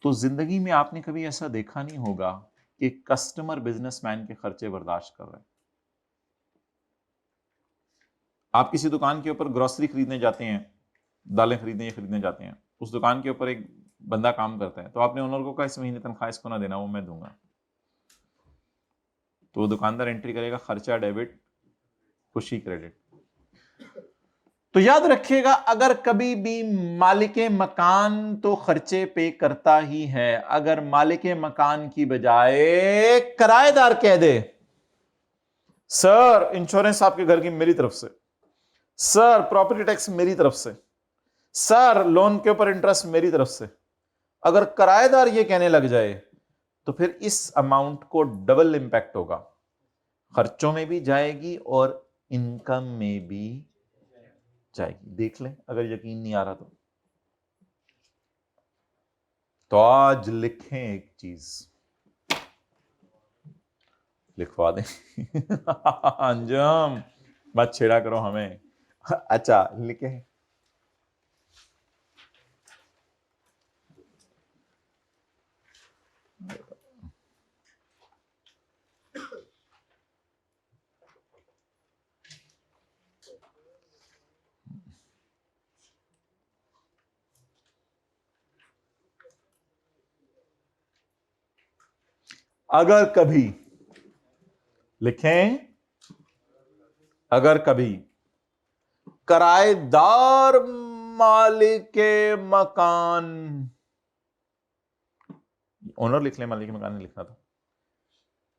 तो जिंदगी में आपने कभी ऐसा देखा नहीं होगा कि कस्टमर बिजनेसमैन के खर्चे बर्दाश्त कर रहे हैं। आप किसी दुकान के ऊपर ग्रोसरी खरीदने जाते हैं, दालें खरीदने जाते हैं, उस दुकान के ऊपर एक बंदा काम करता है, तो आपने ओनर को कहा इस महीने तनख्वाह इसको ना देना, वो मैं दूंगा। तो वो दुकानदार एंट्री करेगा खर्चा डेबिट, खुशी क्रेडिट। तो याद रखिएगा, अगर कभी भी मालिके मकान तो खर्चे पे करता ही है, अगर मालिके मकान की बजाय किराएदार कह दे सर इंश्योरेंस आपके घर की मेरी तरफ से, सर प्रॉपर्टी टैक्स मेरी तरफ से, सर लोन के ऊपर इंटरेस्ट मेरी तरफ से। अगर किराएदार ये कहने लग जाए तो फिर इस अमाउंट को डबल इंपैक्ट होगा, खर्चों में भी जाएगी और इनकम में भी जाएगी। देख लें अगर यकीन नहीं आ रहा तो आज लिखें एक चीज, लिखवा दें। अंजम मत छेड़ा करो हमें। अच्छा लिखे, अगर कभी, लिखें अगर कभी किराएदार मालिक के मकान, ओनर लिख लें, मालिक के मकान नहीं लिखना था।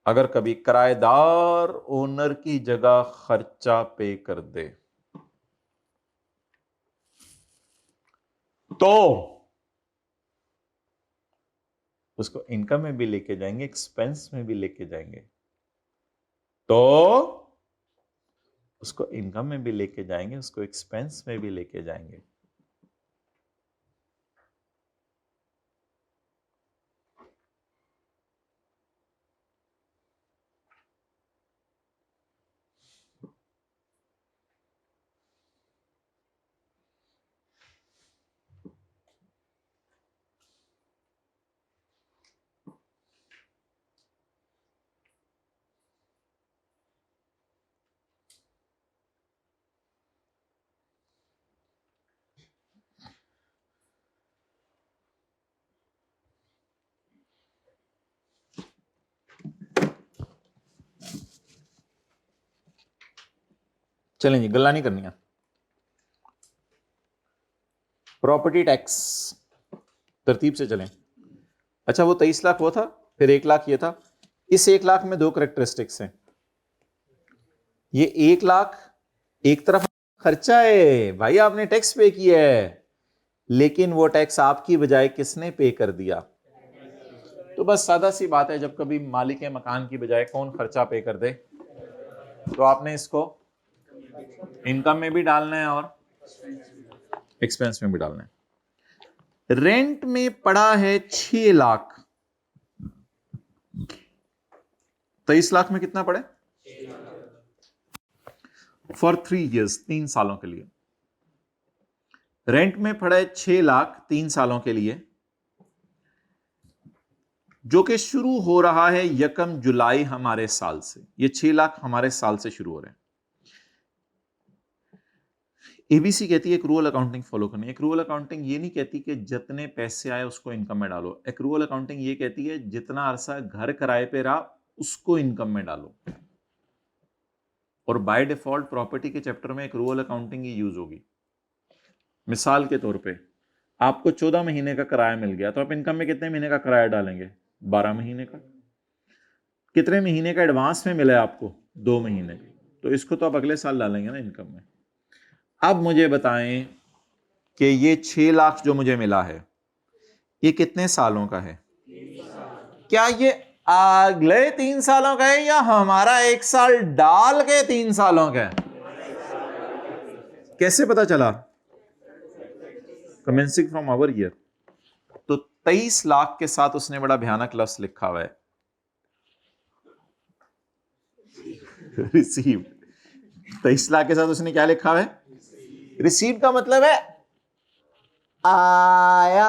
अगर कभी किराएदार ओनर की जगह खर्चा पे कर दे तो उसको इनकम में भी लेके जाएंगे, एक्सपेंस में भी लेके जाएंगे। तो उसको इनकम में भी लेके जाएंगे, उसको एक्सपेंस में भी लेके जाएंगे। चलें जी, गल्ला नहीं करनी है। प्रॉपर्टी टैक्स तरतीब से चलें। अच्छा वो 23 लाख वो था, फिर 1 लाख ये था। इस 1 लाख में 2 करेक्टरिस्टिक्स हैं। ये 1 लाख एक तरफ खर्चा है, भाई आपने टैक्स पे किया है, लेकिन वो टैक्स आपकी बजाय किसने पे कर दिया? तो बस सादा सी बात है, जब कभी मालिक मकान की बजाय कौन खर्चा पे कर दे तो आपने इसको इनकम में भी डालना है और एक्सपेंस में भी डालना है। रेंट में पड़ा है 6 लाख, 23 लाख में कितना पड़े? फॉर 3 years, 3 सालों के लिए। रेंट में पड़ा है 6 लाख 3 सालों के लिए, जो कि शुरू हो रहा है 1 जुलाई हमारे साल से। ये 6 लाख हमारे साल से शुरू हो रहे हैं। एबीसी कहती है एक्रूअल अकाउंटिंग फॉलो करनी। एक्रूअल अकाउंटिंग ये नहीं कहती कि जितने पैसे आए उसको इनकम में डालो। एक्रूअल अकाउंटिंग ये कहती है जितना अरसा घर किराए पे रहा उसको इनकम में डालो। और बाय डिफॉल्ट प्रॉपर्टी के चैप्टर में एक्रूअल अकाउंटिंग ही यूज होगी। मिसाल के तौर पे आपको 14 महीने का किराया मिल गया, तो आप इनकम में कितने महीने का किराया डालेंगे? 12 महीने का। कितने महीने का एडवांस में मिला है आपको? 2 महीने। तो इसको तो आप अगले साल डालेंगे ना इनकम में। अब मुझे बताएं कि ये 6 लाख जो मुझे मिला है ये कितने सालों का है? क्या ये अगले 3 सालों का है या हमारा 1 साल डाल के 3 सालों का है? कैसे पता चला? Commencing from our year. तो 23 लाख के साथ उसने बड़ा भयानक लफ्ज लिखा हुआ है, रिसीव्ड। 23 लाख के साथ उसने क्या लिखा हुआ है? रिसीव का मतलब है आया।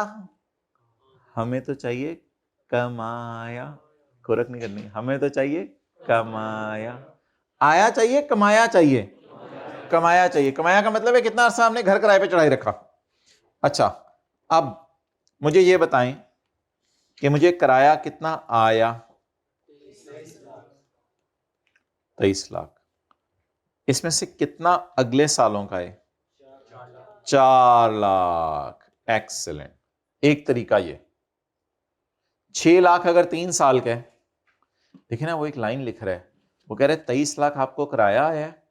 हमें तो चाहिए कमाया। खोरक नहीं करनी, हमें तो चाहिए कमाया। आया चाहिए, कमाया चाहिए? कमाया चाहिए। कमाया का मतलब है कितना अरसा हमने घर किराए पे चढ़ाई रखा। अच्छा अब मुझे ये बताएं कि मुझे किराया कितना आया? 23 लाख। इसमें से कितना अगले सालों का है? 4 लाख। एक्सीलेंट। एक तरीका ये, 6 लाख अगर 3 साल का है, देखिए ना वो एक लाइन लिख रहा है, वो कह रहे 23 लाख आपको किराया है,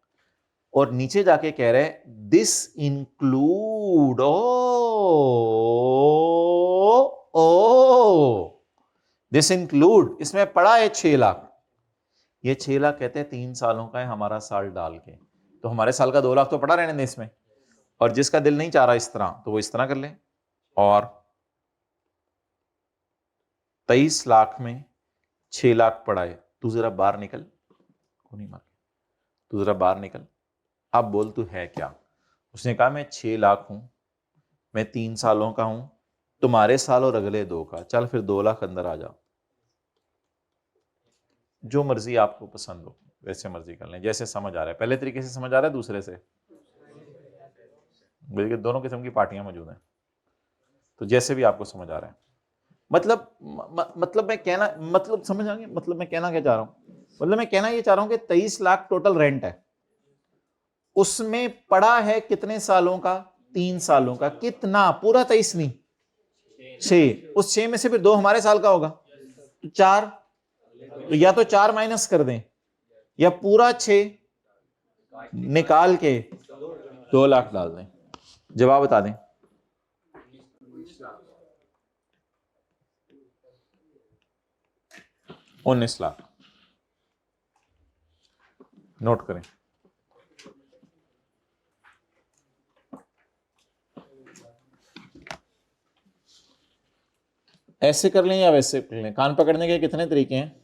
और नीचे जाके कह रहे दिस इंक्लूड दिस इंक्लूड, इसमें पड़ा है 6 लाख। ये 6 लाख कहते हैं 3 सालों का है हमारा साल डाल के, तो हमारे साल का 2 लाख तो पड़ा रहने दें इसमें। और जिसका दिल नहीं चाह रहा इस तरह, तो वो इस तरह कर ले। और 23 लाख में 6 लाख पड़ा है, तू जरा बाहर निकल, को नहीं मार, तू जरा बाहर निकल, अब बोल तू है क्या। उसने कहा मैं 6 लाख हूं, मैं 3 सालों का हूं, तुम्हारे साल और अगले 2 का, चल फिर 2 लाख अंदर आ जा। जो मर्जी आपको पसंद हो वैसे मर्जी कर लें, जैसे समझ आ रहा है। पहले तरीके से समझ आ रहा है, दूसरे से, बल्कि दोनों किस्म की पार्टियां मौजूद हैं, तो जैसे भी आपको समझ आ रहा है। मतलब मैं कहना, मतलब समझ आएंगे, मतलब मैं कहना क्या चाह रहा हूं, मतलब मैं कहना ये चाह रहा हूं कि 23 लाख टोटल रेंट है, उसमें पड़ा है कितने सालों का, 3 सालों का। कितना? पूरा 23 नहीं, 6। उस 6 में से फिर 2 हमारे साल का होगा, तो 4, तो या तो 4 माइनस कर दें, या पूरा 6 निकाल के 2 लाख डाल दें। जवाब बता दें। 19 लाख। नोट करें। ऐसे कर लें या वैसे कर लें, कान पकड़ने के कितने तरीके हैं?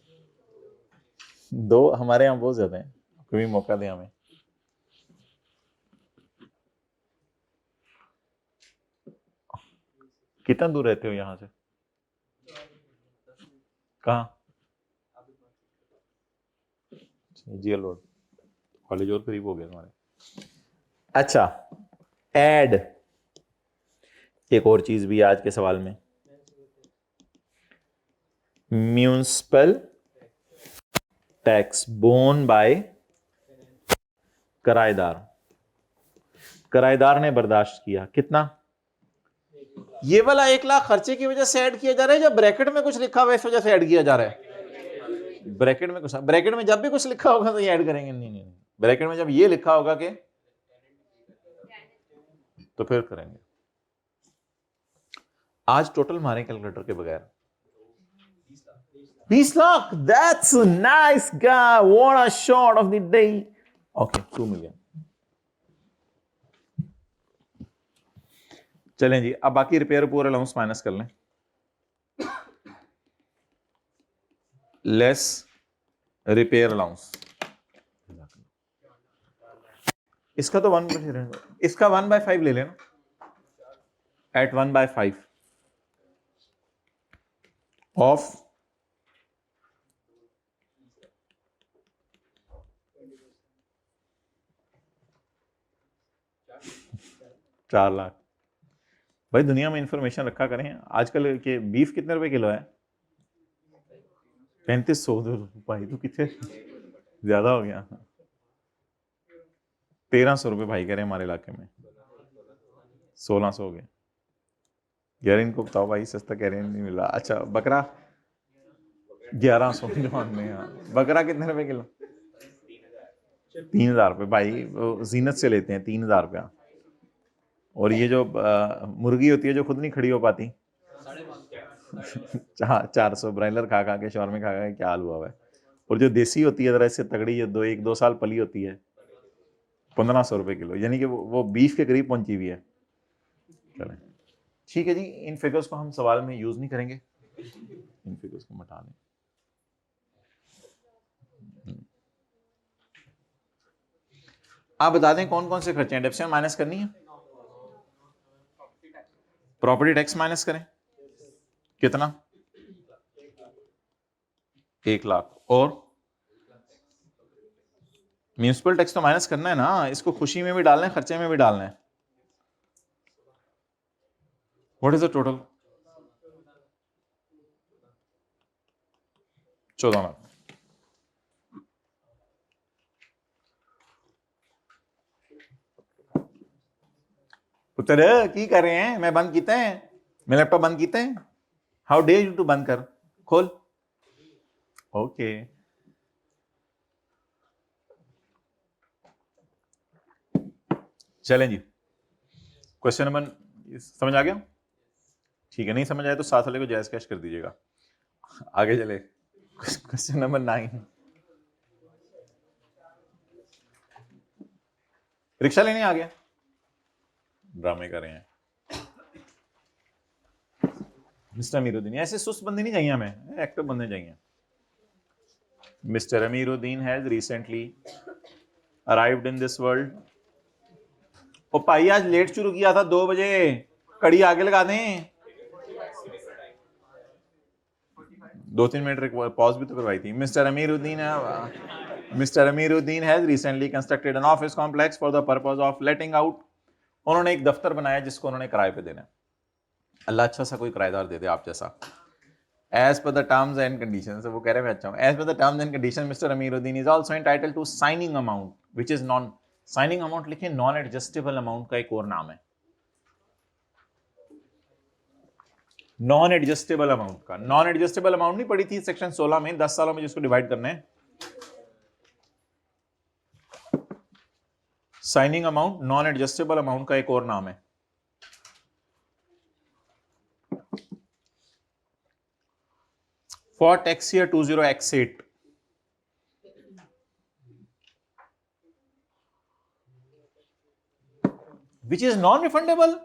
2। हमारे यहां बहुत ज्यादा है, कभी मौका दें हमें। कितना दूर रहते हो यहां से? कहाँ? जीएल रोड, कॉलेज और करीब हो गया तुम्हारे। अच्छा, ऐड एक और चीज भी है आज के सवाल में, म्यूनिसिपल टैक्स बोन बाय किराएदार। किराएदार ने बर्दाश्त किया कितना? ये वाला 1 लाख खर्चे की वजह से ऐड किया जा रहा है, जब ब्रैकेट में कुछ लिखा हुआ है इस वजह से ऐड किया जा रहा है? ब्रैकेट में कुछ, ब्रैकेट में जब भी कुछ लिखा होगा तो ये ऐड करेंगे। नहीं, ब्रैकेट में जब ये लिखा होगा कि, तो फिर करेंगे। आज टोटल मारे कैलकुलेटर के बगैर 20 lakh. That's nice guy, what a shot of the day. Okay, 2 million. चलें जी, अब बाकी रिपेयर पूरा अलाउंस माइनस कर लें, लेस रिपेयर अलाउंस। इसका तो 1, इसका 1/5 ले लेना, एट 1/5 ऑफ 4 लाख। भाई दुनिया में इंफॉर्मेशन रखा करें। आजकल के बीफ कितने रुपए किलो है? 3500। भाई तो कितने ज्यादा हो गया। 1300 रुपये भाई कह रहे हैं हमारे इलाके में, 1600 हो गए। यार इनको बताओ भाई, सस्ता कह रहे हैं नहीं मिला। अच्छा, बकरा 1100 जवान में। हाँ, बकरा कितने रुपए किलो? 3000 रुपये भाई, जीनत से लेते हैं 3000 रुपया। और ये जो मुर्गी होती है जो खुद नहीं खड़ी हो पाती, 400। ब्रायलर खा खा के, शॉर्मे खा खा के क्या हाल हुआ है। और जो देसी होती है जरा इससे तगड़ी है, 1-2 साल पली होती है, 1500 रुपये किलो, यानी कि वो बीफ के करीब पहुंची हुई है। चलें ठीक है जी, इन फिगर्स को हम सवाल में यूज नहीं करेंगे, इन फिगर्स को मिटा दें। आप बता दें कौन कौन से खर्चे हैं। डेप्सियन माइनस करनी है, प्रॉपर्टी टैक्स माइनस करें, कितना? 1 लाख। और म्यूनिसिपल टैक्स तो माइनस करना है ना, इसको खुशी में भी डालना है, खर्चे में भी डालना है। What is the total? 14 lakh. पुत्र की कर रहे हैं? मैं बंद किते हैं, मैं लैपटॉप बंद किते हैं। हाउ डेयर यू टू बंद कर, खोल। ओके चलें जी, क्वेश्चन नंबर समझ आ गया? ठीक है, नहीं समझ आया तो साथ वाले को जायज कैश कर दीजिएगा। आगे चले, क्वेश्चन नंबर 9। रिक्शा लेने आ गया, ड्रामे कर रहे हैं मिस्टर अमीरुद्दीन। ऐसे सुस्त बंदे नहीं चाहिए हमें, एक्टिव बंदे चाहिए। Mister Amiruddin has recently arrived in this world. ओ भाई आज लेट शुरू किया था 2 बजे, कड़ी आगे लगा दें। 2-3 मिनट पॉज भी तो करवाई थी। Mister Amiruddin has recently constructed an office complex for the purpose of letting out. उन्होंने एक दफ्तर बनाया जिसको उन्होंने किराए पे देना है। अल्लाह अच्छा सा कोई किराएदार दे दे आप जैसा। As per the terms and condition, वो कह रहे हैं मैं अच्छा हूं। As per the terms and condition mister Amiruddin is also entitled to signing amount which is non, signing amount लिखे नॉन एडजस्टेबल अमाउंट का एक और नाम है। नॉन एडजस्टेबल अमाउंट का, नॉन एडजस्टेबल अमाउंट नहीं पड़ी थी सेक्शन 16 में, 10 सालों में जिसको डिवाइड करने हैं। Signing amount non adjustable amount का एक और नाम है। For tax year 20x8 which is non refundable.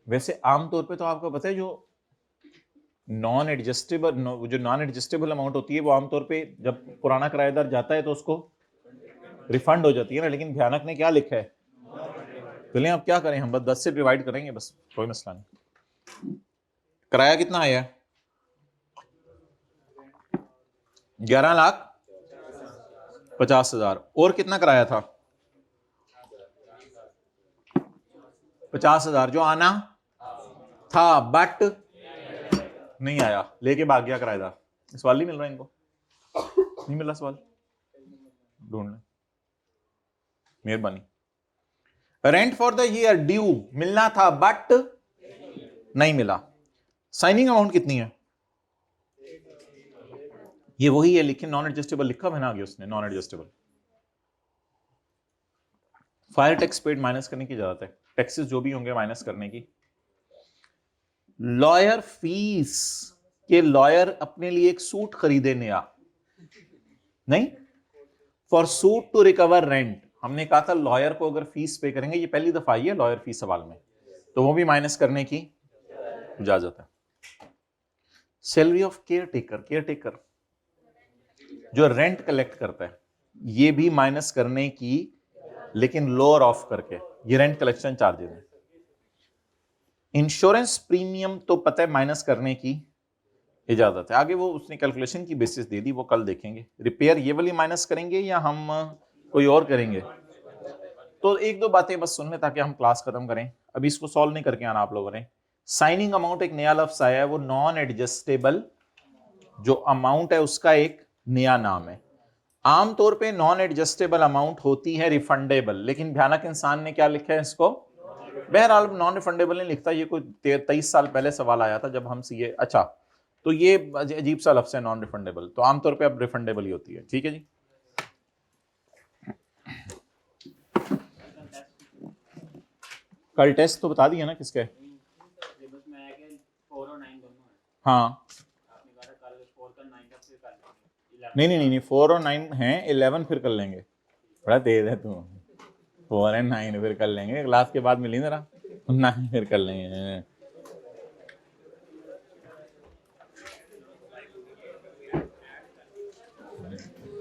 वैसे आमतौर पे तो आपको पता है जो नॉन एडजस्टेबल अमाउंट होती है वो आमतौर पे जब पुराना किराएदार जाता है तो उसको रिफंड हो जाती है ना, लेकिन भयानक ने क्या लिखा है? चलिए अब क्या करें, हम बस 10 से डिवाइड करेंगे बस, कोई मसला नहीं। किराया कितना आया? 11,50,000। और कितना किराया था? 50,000 जो आना था बट नहीं आया, लेके भाग गया किराएदार। सवाल नहीं मिल रहा इनको, नहीं मिल रहा सवाल, ढूंढ लें मेहरबानी। Rent for the year due मिलना था बट नहीं मिला। साइनिंग अमाउंट कितनी है? ये वही है, लेकिन नॉन एडजस्टेबल लिखा है ना आगे उसने, non adjustable. Fire tax paid minus करने की जरूरत है, टैक्सेस जो भी होंगे माइनस करने की। लॉयर फीस के लॉयर अपने लिए एक सूट खरीदे नया, नहीं, for suit to recover rent. हमने कहा था लॉयर को अगर फीस पे करेंगे, ये पहली दफा आई है लॉयर फीस सवाल में, तो वो भी माइनस करने की इजाजत है। सैलरी ऑफ केयर टेकर जो रेंट कलेक्ट करता है, ये भी माइनस करने की, लेकिन लोअर ऑफ करके, ये रेंट कलेक्शन चार्जेस है। इंश्योरेंस प्रीमियम तो पता है माइनस करने की इजाजत है, आगे वो उसने कैलकुलेशन की बेसिस दे दी, वो कल देखेंगे। रिपेयर ये वाली माइनस करेंगे या हम कोई और करेंगे? तो एक दो बातें बस सुन लें ताकि हम क्लास खत्म करें, अभी इसको सॉल्व नहीं करके आना आप लोगों ने। साइनिंग अमाउंट एक नया लफ्ज आया है, वो नॉन एडजस्टेबल जो अमाउंट है उसका एक नया नाम है। आमतौर पे नॉन एडजस्टेबल अमाउंट होती है रिफंडेबल, लेकिन भयानक इंसान ने क्या लिखा है इसको? बहरहाल नॉन रिफंडेबल नहीं लिखता, ये कोई 23 साल पहले सवाल आया था जब हम सीए, अच्छा तो ये अजीब सा लफ्ज है नॉन रिफंडेबल, तो आमतौर पे अब रिफंडेबल ही होती है। ठीक है जी, कल टेस्ट तो बता दिया ना किसके? हाँ नहीं 4 और 9 हैं, 11 फिर कर लेंगे। बड़ा तेज है तू, 4 और 9 फिर कर लेंगे, क्लास के बाद मिली जरा 9 फिर कर लेंगे।